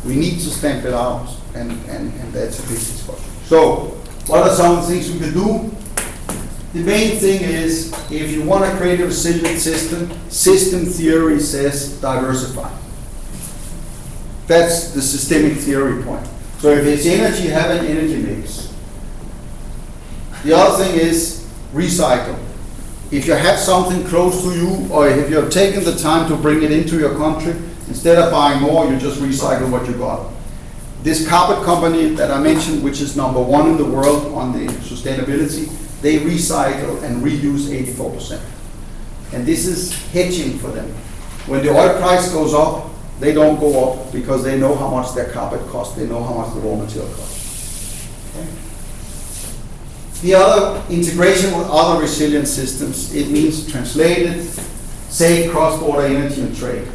We need to stamp it out, and that's a big discussion. So, what are some of the things we can do? The main thing is, if you want to create a resilient system, system theory says diversify. That's the systemic theory point. So if it's energy, have an energy mix. The other thing is recycle. If you have something close to you, or if you're taking the time to bring it into your country, instead of buying more, you just recycle what you got. This carpet company that I mentioned, which is #1 in the world on the sustainability, they recycle and reuse 84%. And this is hedging for them. When the oil price goes up, they don't go up because they know how much their carpet costs, they know how much the raw material costs. Okay. The other integration with other resilient systems, it means translated, safe cross-border energy and trade.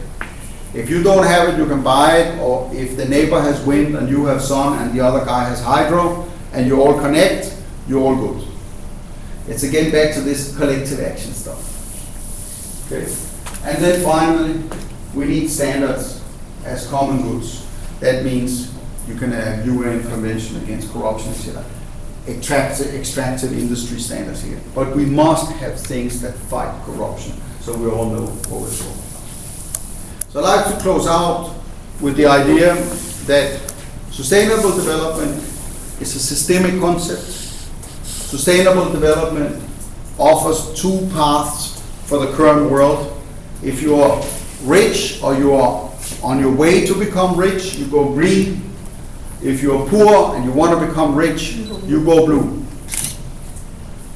If you don't have it, you can buy it, or if the neighbor has wind and you have sun and the other guy has hydro, and you all connect, you're all good. It's again back to this collective action stuff. Okay. And then finally, we need standards as common goods. That means you can have UN Convention Against Corruption here, extractive industry standards here. But we must have things that fight corruption, so we all know what we're talking about. So I'd like to close out with the idea that sustainable development is a systemic concept. Sustainable development offers two paths for the current world. If you are rich or you are on your way to become rich, you go green. If you're poor and you want to become rich, you go blue.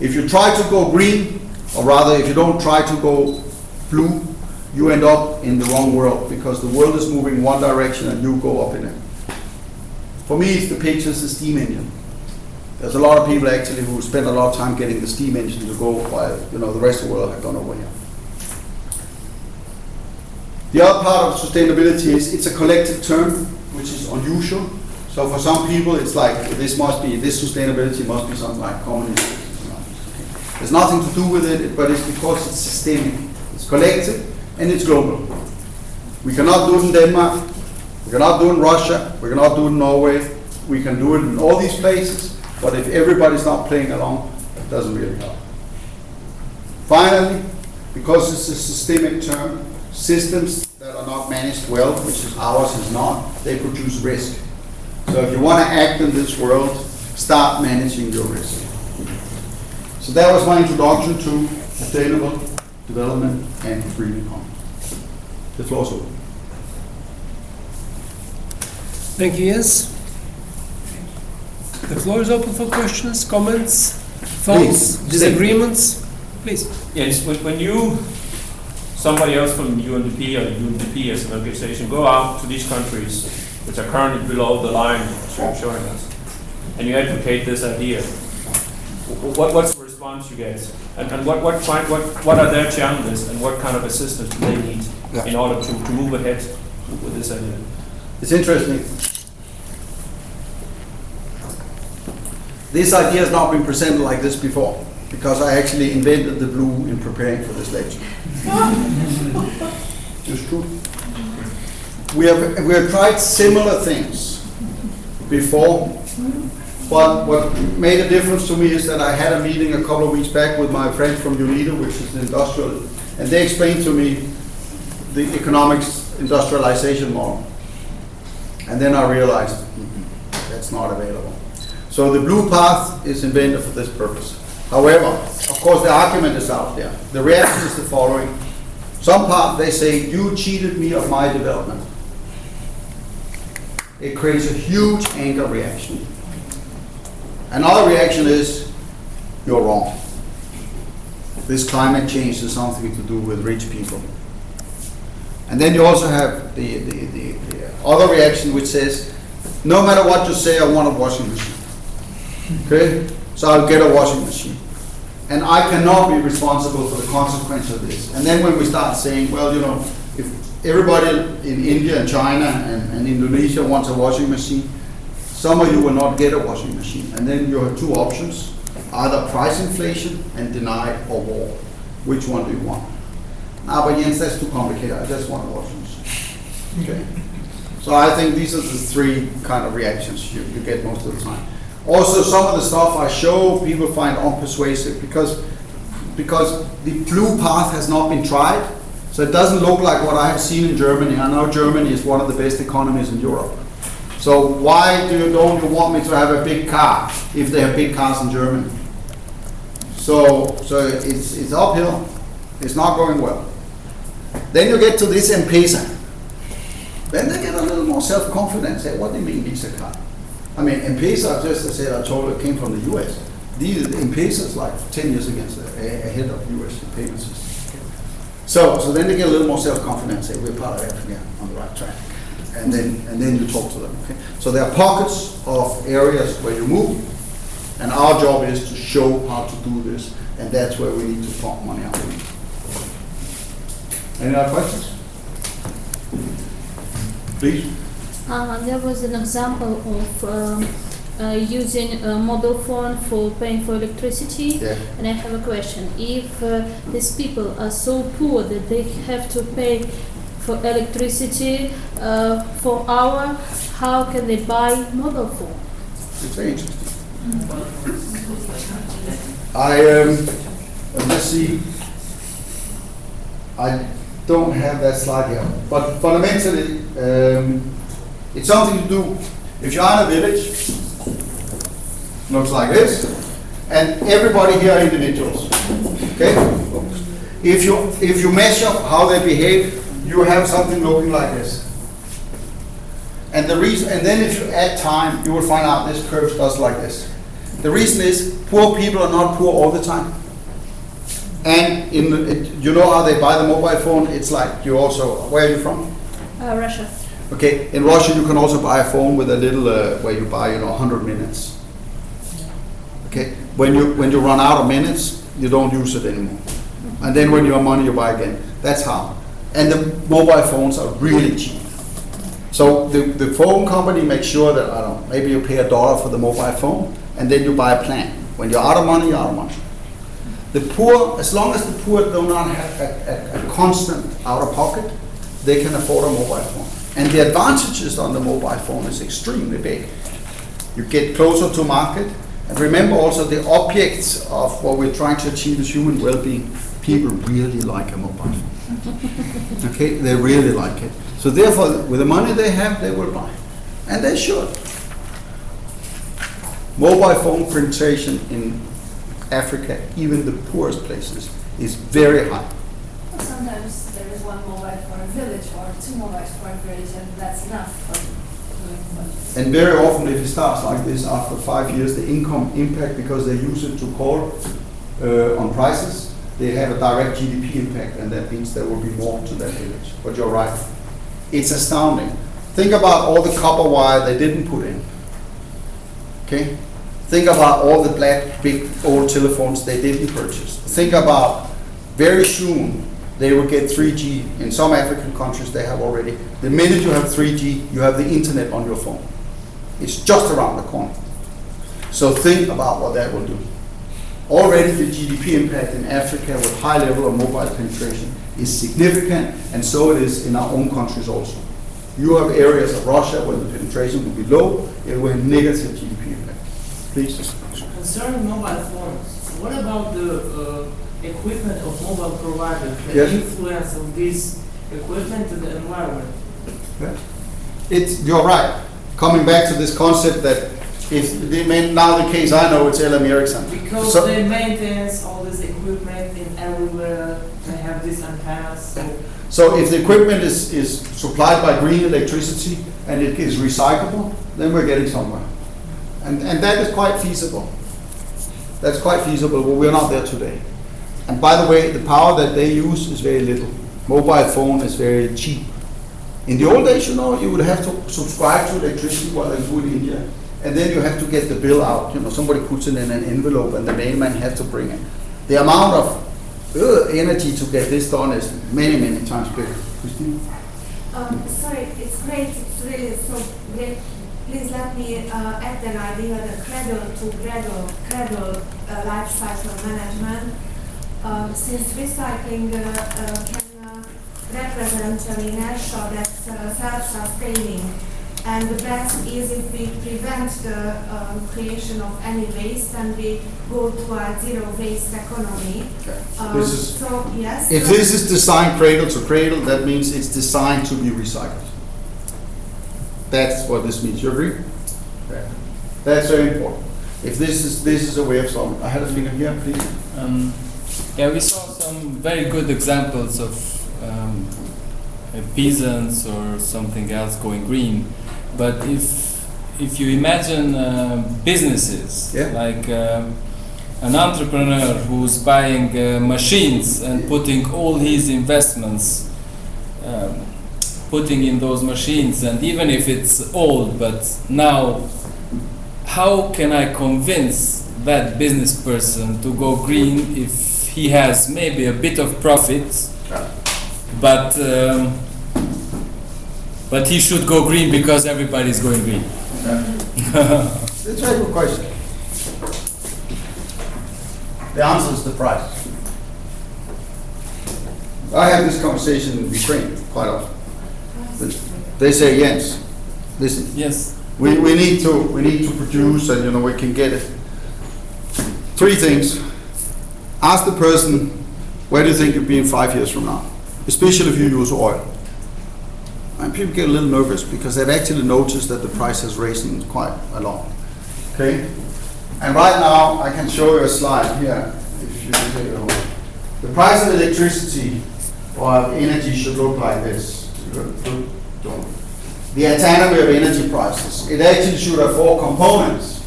If you try to go green, or rather if you don't try to go blue, you end up in the wrong world, because the world is moving one direction and you go up in it. For me, it's the picture's the steam engine. There's a lot of people actually who spend a lot of time getting the steam engine to go, while the rest of the world have gone over here. The other part of sustainability is it's a collective term, which is unusual. So for some people, it's like this sustainability must be something like communism. There's nothing to do with it, but it's because it's systemic, it's collective, and it's global. We cannot do it in Denmark, we cannot do it in Russia, we cannot do it in Norway. We can do it in all these places, but if everybody's not playing along, it doesn't really help. Finally, because it's a systemic term, systems that are not managed well, which is ours is not, they produce risk. So if you want to act in this world, start managing your risk. So that was my introduction to sustainable development and green economy. The floor is open. Thank you, Jens. The floor is open for questions, comments, thoughts, disagreements. Please. Yes, when you, somebody else from UNDP or UNDP as an organization, go out to these countries which are currently below the line you're showing us, and you advocate this idea, what's the response you get? And what are their challenges, and what kind of assistance do they need in order to move ahead with this idea? It's interesting. This idea has not been presented like this before, because I actually invented the blue in preparing for this lecture. It's true. We have tried similar things before, but what made a difference to me is that I had a meeting a couple of weeks back with my friend from UNITA, which is the industrial, and they explained to me the economics industrialization model. And then I realized that's not available. So the blue path is invented for this purpose. However, of course, the argument is out there. The reaction is the following. Some part, they say, you cheated me of my development. It creates a huge anger reaction. Another reaction is, you're wrong. This climate change has something to do with rich people. And then you also have the other reaction, which says, no matter what you say, I want a washing machine. Okay? So I'll get a washing machine. And I cannot be responsible for the consequence of this. And then when we start saying, well, if everybody in India and China and Indonesia wants a washing machine, some of you will not get a washing machine. And then you have two options, either price inflation and deny or war. Which one do you want? But Jens, that's too complicated. I just want a washing machine. Okay. So I think these are the three kind of reactions you get most of the time. Also, some of the stuff I show people find unpersuasive because the blue path has not been tried. So it doesn't look like what I have seen in Germany. I know Germany is one of the best economies in Europe. So why don't you want me to have a big car if they have big cars in Germany? So it's uphill. It's not going well. Then you get to this M-Pesa. Then they get a little more self-confidence. Say, what do you mean Visa card? I mean, M-Pesa, just as I said, I told you, came from the US. These M-Pesa is like 10 years ahead of US payment system. So then they get a little more self-confidence. Say, we're part of Africa, on the right track. And then you talk to them. Okay? So there are pockets of areas where you move, and our job is to show how to do this, and that's where we need to pump money out. Any other questions? Please. There was an example of using a mobile phone for paying for electricity. Yeah. And I have a question. If these people are so poor that they have to pay for electricity for hour, how can they buy mobile phone? It's very interesting. Let's see. I don't have that slide here, but fundamentally, it's something to do. If you're in a village, looks like this, and everybody here are individuals. Okay. If you measure how they behave, you have something looking like this. And then if you add time, you will find out this curve does like this. The reason is poor people are not poor all the time. And you know how they buy the mobile phone? It's like you also, where are you from? Russia. Okay, in Russia you can also buy a phone with a little, where you buy 100 minutes. Okay, when you run out of minutes, you don't use it anymore. And then when you have money, you buy again. That's how. And the mobile phones are really cheap. So the phone company makes sure that, I don't know, maybe you pay $1 for the mobile phone, and then you buy a plan. When you're out of money, you're out of money. The poor, as long as the poor do not have a constant out of pocket, they can afford a mobile phone. And the advantages on the mobile phone is extremely big. You get closer to market. And remember also the objects of what we're trying to achieve is human well-being. People really like a mobile phone. Okay, they really like it. So therefore, with the money they have, they will buy. And they should. Mobile phone penetration in Africa, even the poorest places, is very high. Sometimes there is one mobile for a village or two mobiles for a village, and that's enough for doing what. And very often, if it starts like this, after 5 years, the income impact, because they use it to call on prices, they have a direct GDP impact, and that means there will be more to that village. But you're right. It's astounding. Think about all the copper wire they didn't put in. Okay? Think about all the black, big, old telephones they didn't purchase. Think about very soon they will get 3G. In some African countries they have already. The minute you have 3G, you have the internet on your phone. It's just around the corner. So think about what that will do. Already the GDP impact in Africa with high level of mobile penetration is significant, and so it is in our own countries also. You have areas of Russia where the penetration will be low, it will have negative GDP impact. Please. Concerning mobile phones, what about the equipment of mobile providers, the Yes. influence of this equipment to the environment? You're right. Coming back to this concept that now the case I know it's LM Ericsson. Because So- they maintain all this equipment in everywhere, they have these antennas. So if the equipment is supplied by green electricity and it is recyclable, then we're getting somewhere. And that is quite feasible. That's quite feasible, but we're not there today. And by the way, the power that they use is very little. Mobile phone is very cheap. In the old days, you would have to subscribe to electricity while they do it in India. And then you have to get the bill out. Somebody puts it in an envelope and the mailman has to bring it. The amount of energy to get this done is many, many times bigger. Christine? Sorry, it's great. It's really so great. Please let me add an idea, the cradle life cycle management. Since recycling can represent an inertia that's self-sustaining. And the best is if we prevent the creation of any waste and we go to a zero waste economy. Okay. If This is designed cradle to cradle, that means it's designed to be recycled. That's what this means. You agree? Okay. That's very important. If this is a way of solving. I had a finger here, please. Yeah, we saw some very good examples of peasants or something else going green. But if you imagine businesses, like an entrepreneur who's buying machines and putting all his investments, putting in those machines, and even if it's old, but now, how can I convince that business person to go green if he has maybe a bit of profit, but he should go green because everybody's going green? That's a very good question. The answer is the price. I have this conversation in Ukraine quite often. They say, Jens, listen. Yes. We need to produce, and we can get it. 3 things. Ask the person, where do you think you'll be in 5 years from now? Especially if you use oil. And people get a little nervous because they've actually noticed that the price has risen quite a lot. Okay? And right now, I can show you a slide here. If you take it over. The price of electricity or energy should look like this. The anatomy of energy prices. It actually should have 4 components.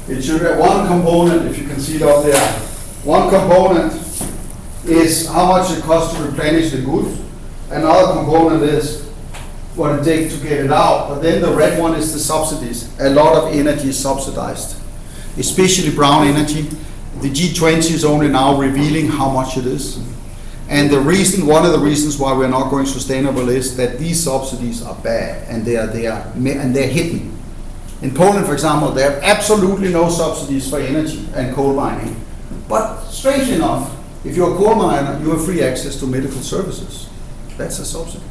It should have one component, if you can see it up there. One component is how much it costs to replenish the goods. Another component is what it takes to get it out. But then the red one is the subsidies. A lot of energy is subsidized, especially brown energy. The G20 is only now revealing how much it is. And one of the reasons why we're not going sustainable is that these subsidies are bad and they're hidden. In Poland, for example, there are absolutely no subsidies for energy and coal mining. But strangely enough, if you're a coal miner, you have free access to medical services. That's a subsidy.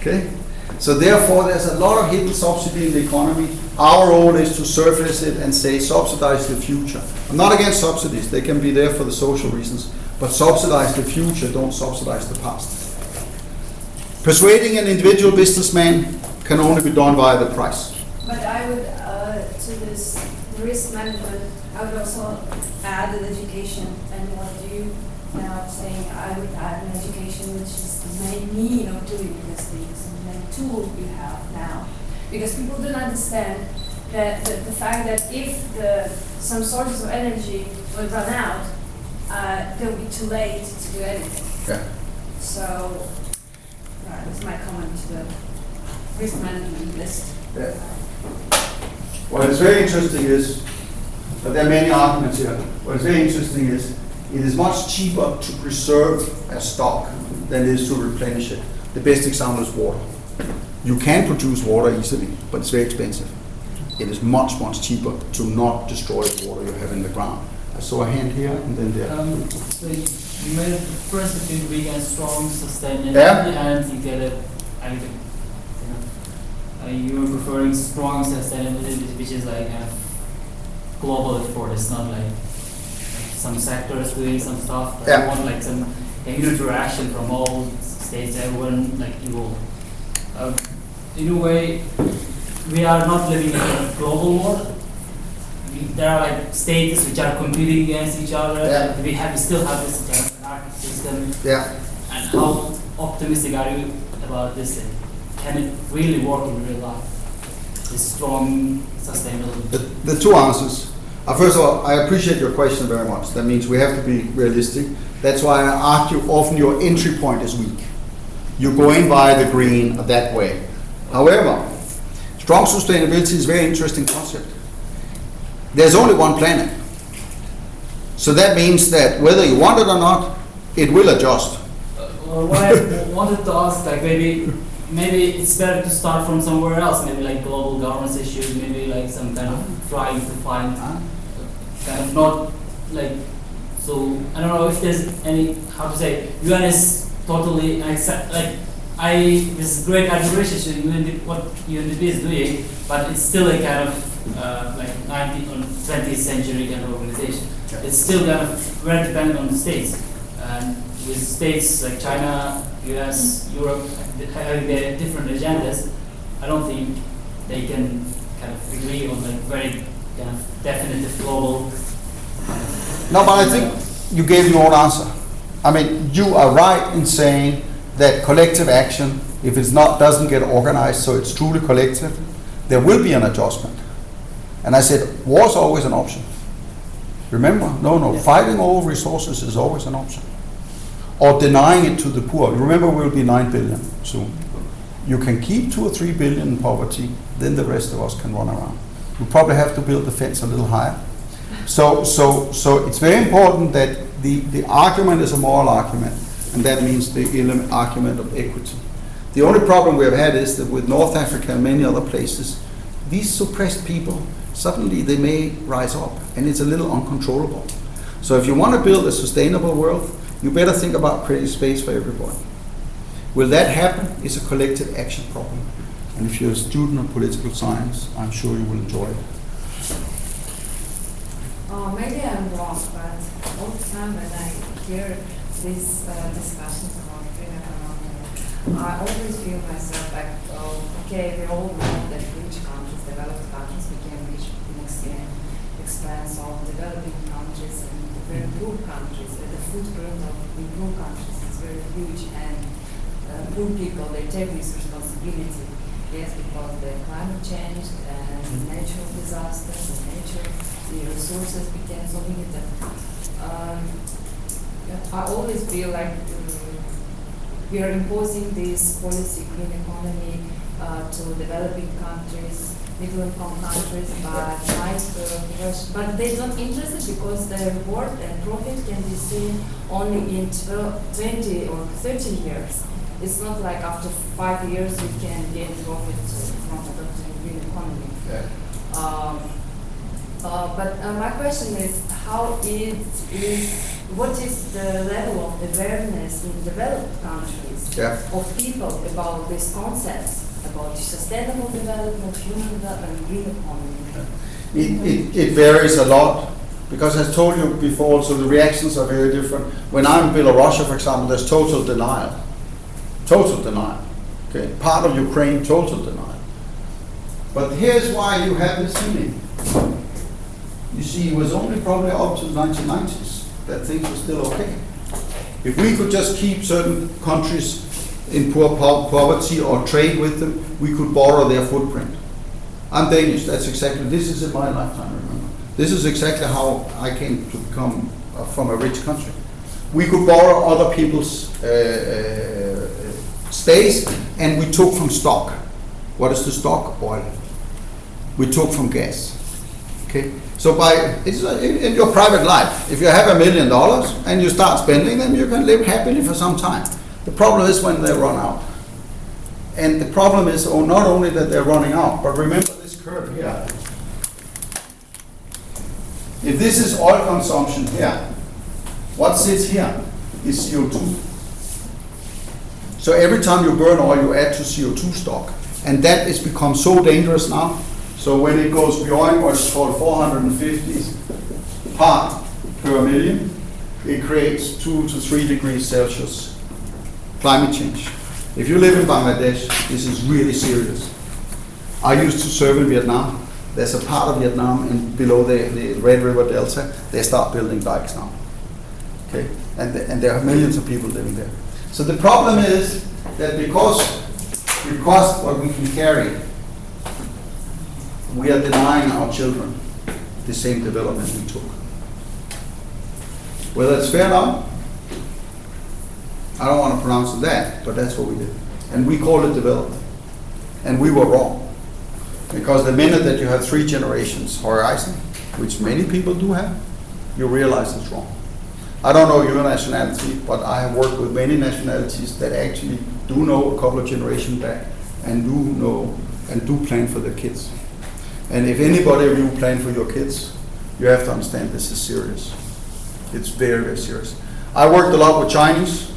Okay? So therefore, there's a lot of hidden subsidy in the economy. Our role is to surface it and say, subsidize the future. I'm not against subsidies. They can be there for the social reasons. But subsidize the future, don't subsidize the past. Persuading an individual businessman can only be done via the price. But I would, to this risk management, I would also add an education. And what you now saying, I would add an education which is the main mean of doing these things and the main tool you have now. Because people don't understand that the fact that if some sources of energy will run out, they'll be too late to do anything. Yeah. So, that's my comment to the risk management list. Yeah. What is very interesting is, but there are many arguments here. What is very interesting is, it is much cheaper to preserve a stock than it is to replenish it. The best example is water. You can produce water easily, but it's very expensive. It is much, much cheaper to not destroy the water you have in the ground. I saw a hand here and then there. So you made a difference between weak and strong sustainability, and you get it. You were preferring strong sustainability, which is like kind of global effort. It's not like some sectors doing some stuff, but you want like some unitary action from all states, everyone like involved. In a way, we are not living in a global world. There are like states which are competing against each other. Yeah. We still have this kind of anarchic system. Yeah. And how optimistic are you about this thing? Can it really work in real life? This strong sustainability. The 2 answers. First of all, I appreciate your question very much. That means we have to be realistic. That's why I argue often your entry point is weak. You go in via the green that way. However, strong sustainability is a very interesting concept. There's only one planet. So that means that whether you want it or not, it will adjust. What I wanted to ask, like maybe it's better to start from somewhere else, maybe like global governance issues, maybe like some kind of trying to find kind of not like So I don't know if there's any, how to say, UN is totally this great admiration to what UNDP is doing, but it's still a kind of 19th or 20th century kind of organization. It's still kind of very dependent on the states, and with states like China, US, Europe having their different agendas, I don't think they can kind of agree on like very kind of definitive global. No, but I think you gave your own answer. I mean, you are right in saying that collective action, if it's not, doesn't get organized, so it's truly collective, there will be an adjustment. And I said, war's always an option. Remember? No, fighting over resources is always an option. Or denying it to the poor. Remember, we'll be 9 billion soon. You can keep 2 or 3 billion in poverty, then the rest of us can run around. We probably have to build the fence a little higher. So it's very important that the argument is a moral argument, and that means the argument of equity. The only problem we have had is that with North Africa and many other places, these suppressed people, suddenly they may rise up, and it's a little uncontrollable. So if you want to build a sustainable world, you better think about creating space for everybody. Will that happen? It's a collective action problem. And if you're a student of political science, I'm sure you will enjoy it. Maybe I'm wrong, but all the time when I hear these discussions about green economy, I always feel myself like, okay, we all know that rich countries, developed countries became rich next year, expense of developing countries and very poor countries. The footprint of the poor countries is very huge, and poor people, they take this responsibility. Yes, because the climate change and natural disasters and the resources became so limited. I always feel like we are imposing this policy, green economy, to developing countries, middle-income countries, but they're not interested because the reward and profit can be seen only in 20 or 30 years. It's not like after 5 years you can gain profit from adopting green economy. Yeah. But my question is, what is the level of awareness in developed countries of people about these concepts, about sustainable development, human development, green economy? It varies a lot, because as I told you before, so the reactions are very different. When I'm in Belarus, for example, there's total denial. Total denial. Okay, part of Ukraine, total denial. But here's why you have this feeling. You see, it was only probably up to the 1990s that things were still okay. If we could just keep certain countries in poor poverty or trade with them, we could borrow their footprint. I'm Danish, this is in my lifetime, remember. This is exactly how I came to become from a rich country. We could borrow other people's space, and we took from stock. What is the stock? Oil. We took from gas. Okay. So in your private life, if you have $1 million and you start spending them, you can live happily for some time. The problem is when they run out. And the problem is not only that they're running out, but remember this curve here. If this is oil consumption here, what sits here is CO2. So every time you burn oil, you add to CO2 stock. And that has become so dangerous now. So when it goes beyond what's called 450 part per million, it creates 2 to 3 degrees Celsius climate change. If you live in Bangladesh, this is really serious. I used to serve in Vietnam. There's a part of Vietnam below the Red River Delta. They start building dikes now. Okay, and there are millions of people living there. So the problem is that because we cost what we can carry, we are denying our children the same development we took. Whether it's fair now, I don't want to pronounce it that, but that's what we did. And we call it development. And we were wrong. Because the minute that you have 3 generations horizon, which many people do have, you realize it's wrong. I don't know your nationality, but I have worked with many nationalities that actually do know a couple of generations back and do know and do plan for their kids. And if anybody of you plan for your kids, you have to understand this is serious. It's very, very serious. I worked a lot with Chinese.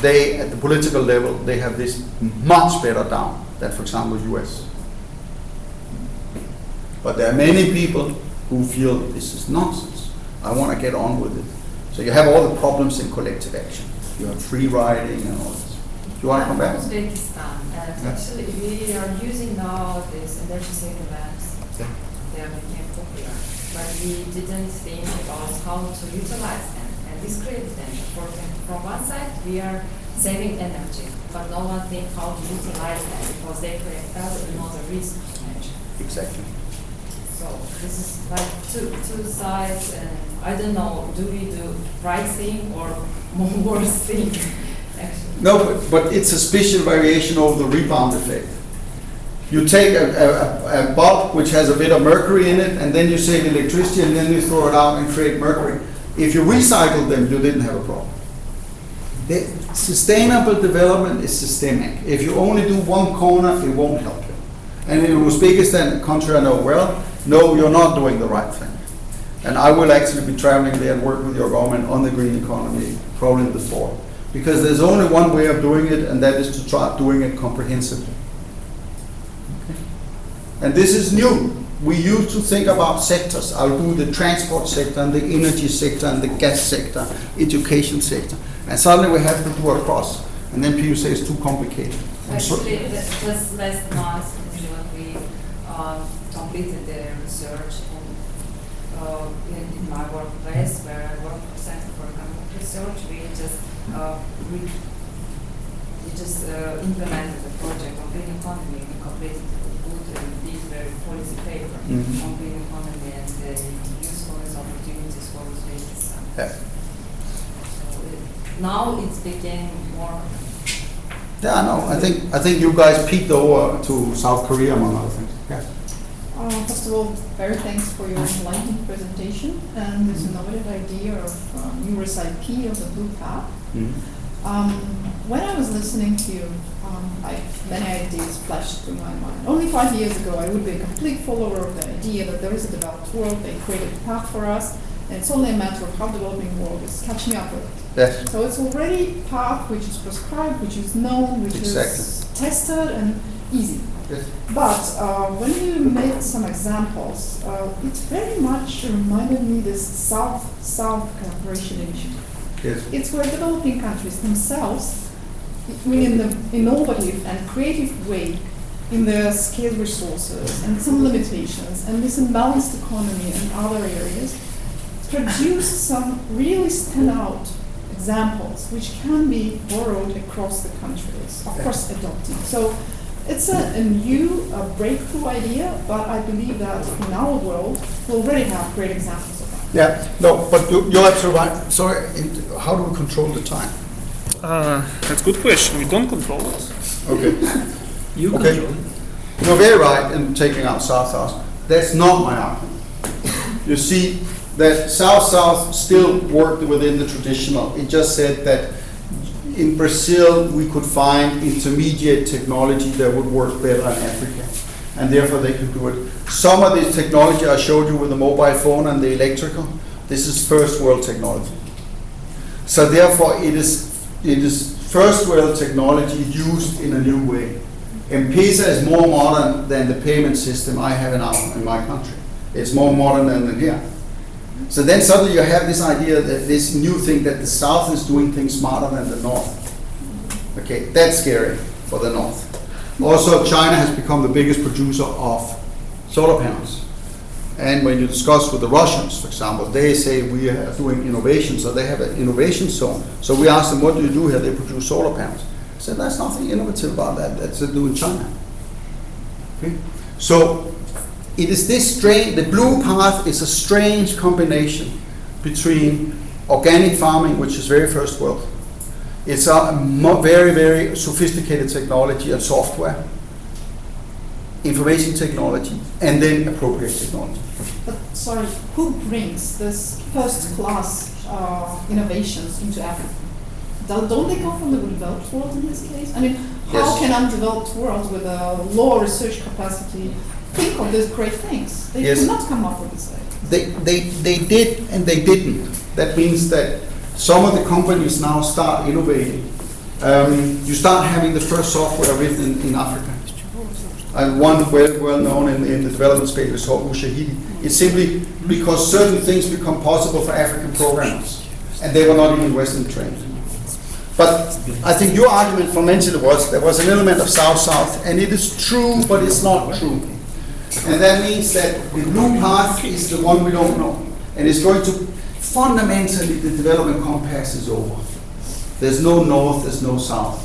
They, at the political level, they have this much better down than, for example, US. But there are many people who feel this is nonsense. I want to get on with it. So you have all the problems in collective action. You have free riding and all this. Do you want to come back? Uzbekistan, and actually we are using now this energy saving lamps. Yeah. They are becoming popular, but we didn't think about how to utilize them and discredit them. From one side, we are saving energy, but no one thinks how to utilize them because they create another risk to nature. Exactly. So this is like two sides, and I don't know, do we do right thing or more worse thing? Actually. No, but it's a special variation over the rebound effect. You take a bulb which has a bit of mercury in it, and then you save electricity, and then you throw it out and create mercury. If you recycle them, you didn't have a problem. The sustainable development is systemic. If you only do one corner, it won't help you. And in Uzbekistan, a country I know well, no, you're not doing the right thing. And I will actually be traveling there and work with your government on the green economy, probably in the fall. Because there's only one way of doing it, and that is to try doing it comprehensively. Okay. And this is new. We used to think about sectors. I'll do the transport sector and the energy sector and the gas sector, education sector. And suddenly we have to do across. And then people say it's too complicated. Actually, just last month, when we completed the research in my workplace, where I work for Center for Economic Research, we just implemented the project on green economy. We completed the policy paper on green economy and the usefulness opportunities for Uzbekistan. Yeah. So now it's becoming more. Yeah, no, I think you guys peeked over to South Korea, among other things. Yeah. First of all, very thanks for your enlightening presentation and this innovative idea of numerous IP of the Blue Path. When I was listening to you, many ideas flashed through my mind. Only 5 years ago, I would be a complete follower of the idea that there is a developed world, they created a path for us, and it's only a matter of how the developing world is catching up with it. Yes. So it's already a path which is prescribed, which is known, which is tested and easy. Yes. But when you made some examples, it very much reminded me this South-South cooperation initiative. Yes. It's where developing countries themselves, in the innovative and creative way, in their scarce resources and some limitations and this imbalanced economy and other areas, produce some really standout examples which can be borrowed across the countries, of course adopting. So it's a new breakthrough idea, but I believe that in our world we already have great examples of that. Yeah, no, but you're absolutely right. Sorry, how do we control the time? That's a good question. We don't control it. Okay. You control it. You're very right in taking out South-South. That's not my argument. You see, that South-South still worked within the traditional. It just said that in Brazil we could find intermediate technology that would work better in Africa, and therefore they could do it. Some of this technology I showed you with the mobile phone and the electrical, this is first world technology. So therefore it is first world technology used in a new way. M-Pesa is more modern than the payment system I have in my country. It's more modern than here. So then suddenly you have this idea that this new thing that the South is doing things smarter than the North. Okay, that's scary for the North. Also, China has become the biggest producer of solar panels. And when you discuss with the Russians, for example, they say we are doing innovation, so they have an innovation zone. So we ask them, what do you do here? They produce solar panels. I said, there's nothing innovative about that. That's what they do in China. Okay? So it is this strange, the Blue Path is a strange combination between organic farming, which is very first world. It's a very, very sophisticated technology and software, information technology, and then appropriate technology. But sorry, who brings this first-class innovations into Africa? Don't they come from the developed world in this case? I mean, how can undeveloped world with a low research capacity think of these great things? They cannot come up with this idea. They did and they didn't. That means that some of the companies now start innovating. You start having the first software written in Africa. And one well known in the development space is called Ushahidi. It's simply because certain things become possible for African programmers, and they were not even Western trained. But I think your argument fundamentally was there was an element of South-South, and it is true, but it's not true. And that means that the blue path is the one we don't know, and it's going to fundamentally, the development compass is over. There's no north, there's no south.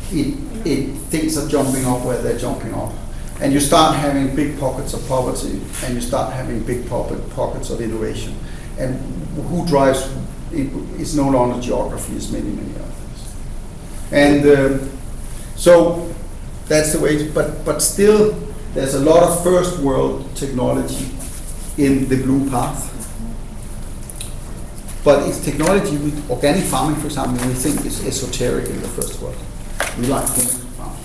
Things are jumping up where they're jumping up. And you start having big pockets of poverty, and you start having big pockets of innovation. And who drives it is no longer geography, it's many, many other things. And so that's the way, but still, there's a lot of first world technology in the blue path. But it's technology with organic farming, for example, we think is esoteric in the first world. We like chemical farming.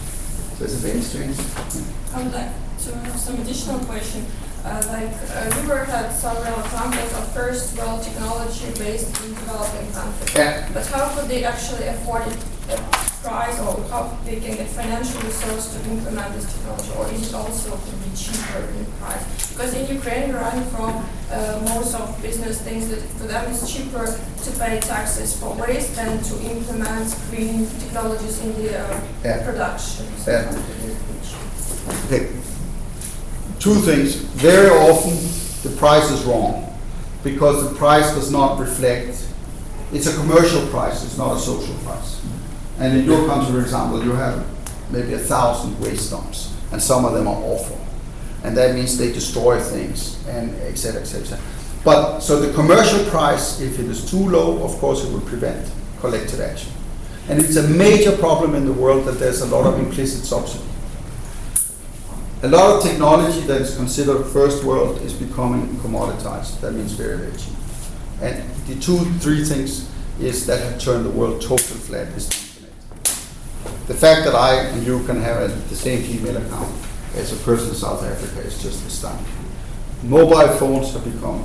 So it's a very strange thing. I would like to have some additional question. Uber had several examples of first world technology based in developing countries. Yeah. But how could they actually afford it at price, or how they can get financial resource to implement this technology, or is it also could be cheaper in price? Because in Ukraine, we're running from most of business things that for them it's cheaper to pay taxes for waste than to implement green technologies in the production. So okay. Two things. Very often the price is wrong because the price does not reflect, it's a commercial price, it's not a social price. And in your country, for example, you have maybe 1,000 waste dumps, and some of them are awful. And that means they destroy things, and et cetera, et cetera, et cetera. But, so the commercial price, if it is too low, of course it will prevent collective action. And it's a major problem in the world that there's a lot of implicit subsidy. A lot of technology that is considered first world is becoming commoditized. That means very, very cheap. And the 2-3 things is that have turned the world totally flat is the internet. The fact that I and you can have the same Gmail account as a person in South Africa is just astounding. Mobile phones have become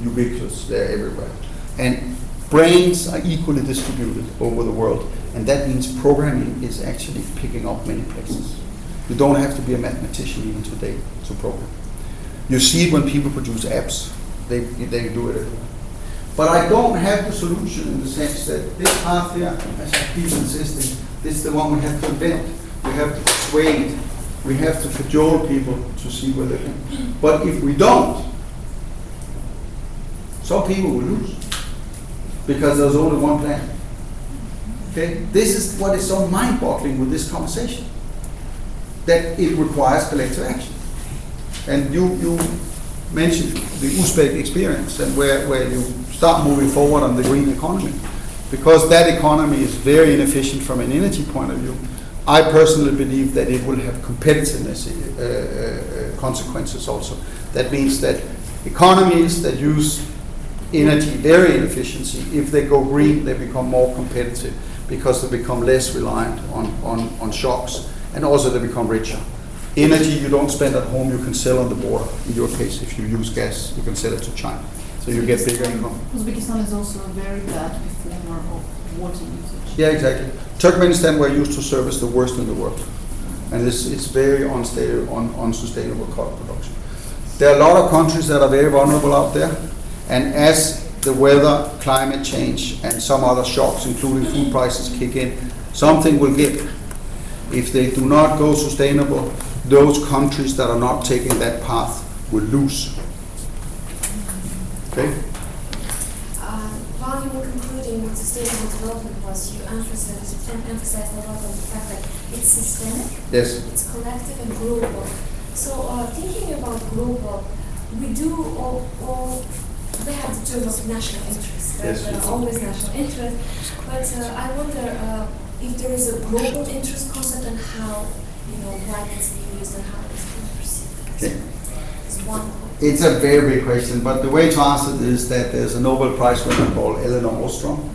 ubiquitous, they're everywhere. And brains are equally distributed over the world. And that means programming is actually picking up many places. You don't have to be a mathematician even today to program. You see it when people produce apps, they do it everywhere. But I don't have the solution in the sense that this path here, as I keep insisting, this is the one we have to invent. We have to persuade, we have to cajole people to see where they can. But if we don't, some people will lose because there's only one plan. Okay? This is what is so mind-boggling with this conversation, that it requires collective action. And you mentioned the Uzbek experience and where you start moving forward on the green economy. Because that economy is very inefficient from an energy point of view, I personally believe that it will have competitiveness consequences also. That means that economies that use energy very inefficiency, if they go green, they become more competitive because they become less reliant on shocks, and also they become richer. Energy you don't spend at home, you can sell on the border. In your case, if you use gas, you can sell it to China. So you get bigger income. Uzbekistan is also a very bad performer of water usage. Yeah, exactly. Turkmenistan were used to service the worst in the world. And it's very unsustainable crop production. There are a lot of countries that are very vulnerable out there. And as the weather, climate change, and some other shocks, including food prices, kick in, something will give. If they do not go sustainable, those countries that are not taking that path will lose. Okay? While you were concluding what sustainable development was, you emphasized a lot on the fact that it's systemic, yes, it's collective and global. So thinking about global, we do all they have the term of national interest. Yes. There are always national interest, but I wonder if there is a global interest concept and how, why it's being used and how it's being perceived. Okay. It's one. It's a very big question, but the way to answer it is that there's a Nobel Prize winner called Elinor Ostrom.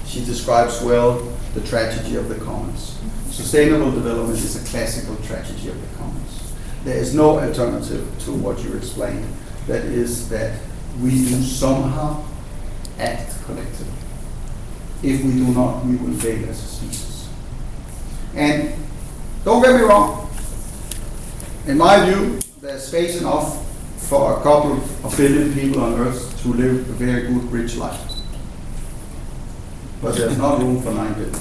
She describes well the tragedy of the commons. Sustainable development is a classical tragedy of the commons. There is no alternative to what you explained. That is that we do somehow act collectively. If we do not, we will fail as a species. And don't get me wrong, in my view, there's space enough for a couple of billion people on Earth to live a very good, rich life. But there's not room for 9 billion.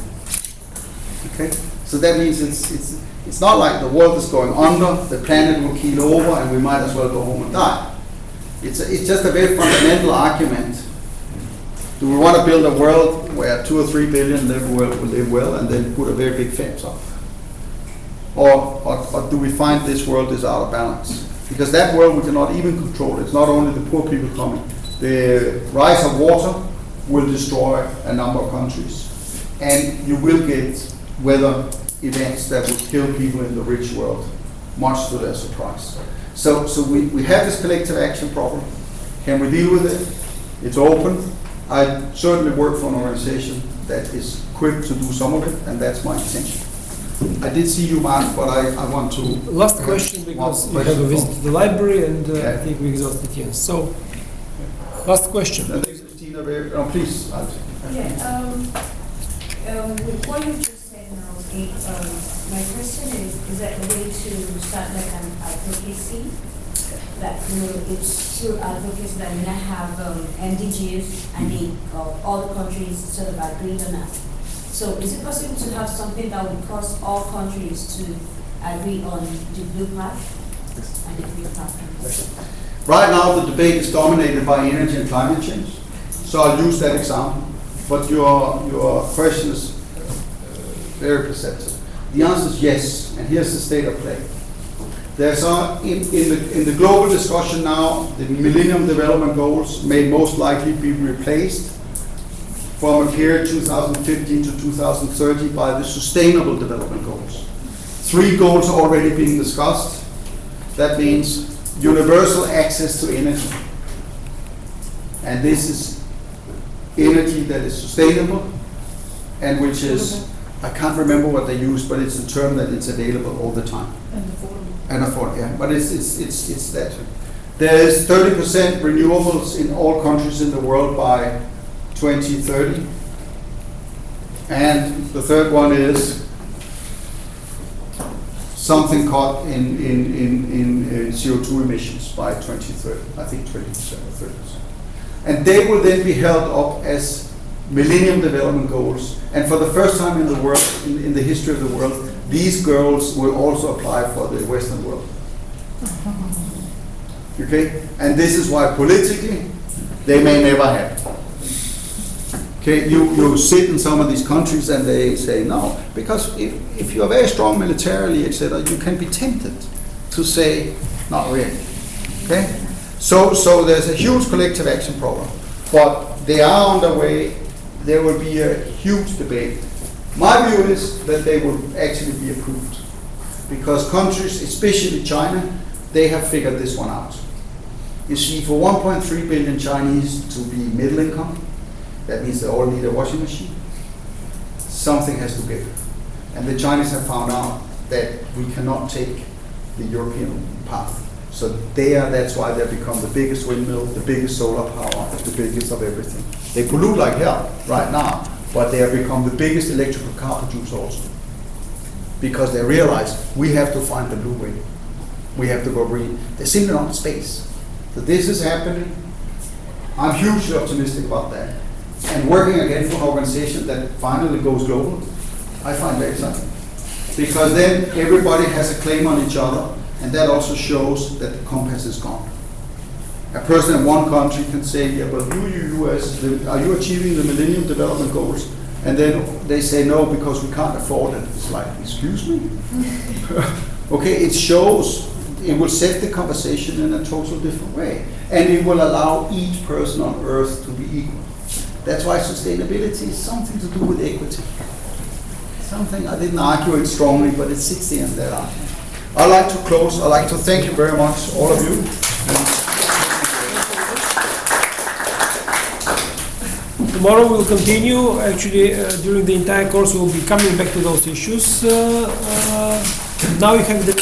Okay? So that means it's not like the world is going under, the planet will keel over, and we might as well go home and die. It's just a very fundamental argument. Do we want to build a world where 2 or 3 billion will live well and then put a very big fence up? Or do we find this world is out of balance? Because that world we cannot even control. It's not only the poor people coming. The rise of water will destroy a number of countries. And you will get weather events that will kill people in the rich world, much to their surprise. So we have this collective action problem. Can we deal with it? It's open. I certainly work for an organization that is quick to do some of it, and that's my intention. I did see you, Mark, but I want to... Last question, because you have a visit to the library, and I think we exhausted Jens. So, last question. Tina, please. With what you just said now, my question is that a way to start like an advocacy? That it's through advocacy that we not have NDGs and all the countries sort of agreed on that. So is it possible to have something that would cause all countries to agree on the blue path and the green path? Right now the debate is dominated by energy and climate change. So I'll use that example. But your question is very perceptive. The answer is yes, and here's the state of play. There's in the global discussion now, the Millennium Development Goals may most likely be replaced from a period 2015 to 2030 by the Sustainable Development Goals. 3 goals are already being discussed. That means universal access to energy. And this is energy that is sustainable and which is, I can't remember what they use, but it's a term that it's available all the time. And affordable, yeah. But it's that. There is 30% renewables in all countries in the world by 2030. And the third one is something caught in CO2 emissions by 2030. I think 20% or 30%. And they will then be held up as Millennium Development Goals. And for the first time in the world, in the history of the world, these goals will also apply for the Western world. Okay? And this is why politically, they may never happen. Okay, you sit in some of these countries and they say no, because if you are very strong militarily, etc., you can be tempted to say, not really. Okay? So there's a huge collective action problem, but they are underway. There will be a huge debate. My view is that they will actually be approved, because countries, especially China, they have figured this one out. You see, for 1.3 billion Chinese to be middle income, that means they all need a washing machine. Something has to give. And the Chinese have found out that we cannot take the European path. So that's why they've become the biggest windmill, the biggest solar power, the biggest of everything. They pollute like hell right now, but they have become the biggest electrical car producer also. Because they realize we have to find the blue way. We have to go green. They're simply not space. So this is happening. I'm hugely optimistic about that. And working again for an organization that finally goes global, I find very exciting. Because then everybody has a claim on each other, and that also shows that the compass is gone. A person in one country can say, yeah, but you US, are you achieving the Millennium Development Goals? And then they say no, because we can't afford it. It's like, excuse me? Okay, it shows, it will set the conversation in a total different way. And it will allow each person on Earth to be equal. That's why sustainability is something to do with equity. Something, I didn't argue it strongly, but it sits there in that argument. I'd like to close. I'd like to thank you very much, all of you. Tomorrow we'll continue. Actually, during the entire course, we'll be coming back to those issues. Now you have the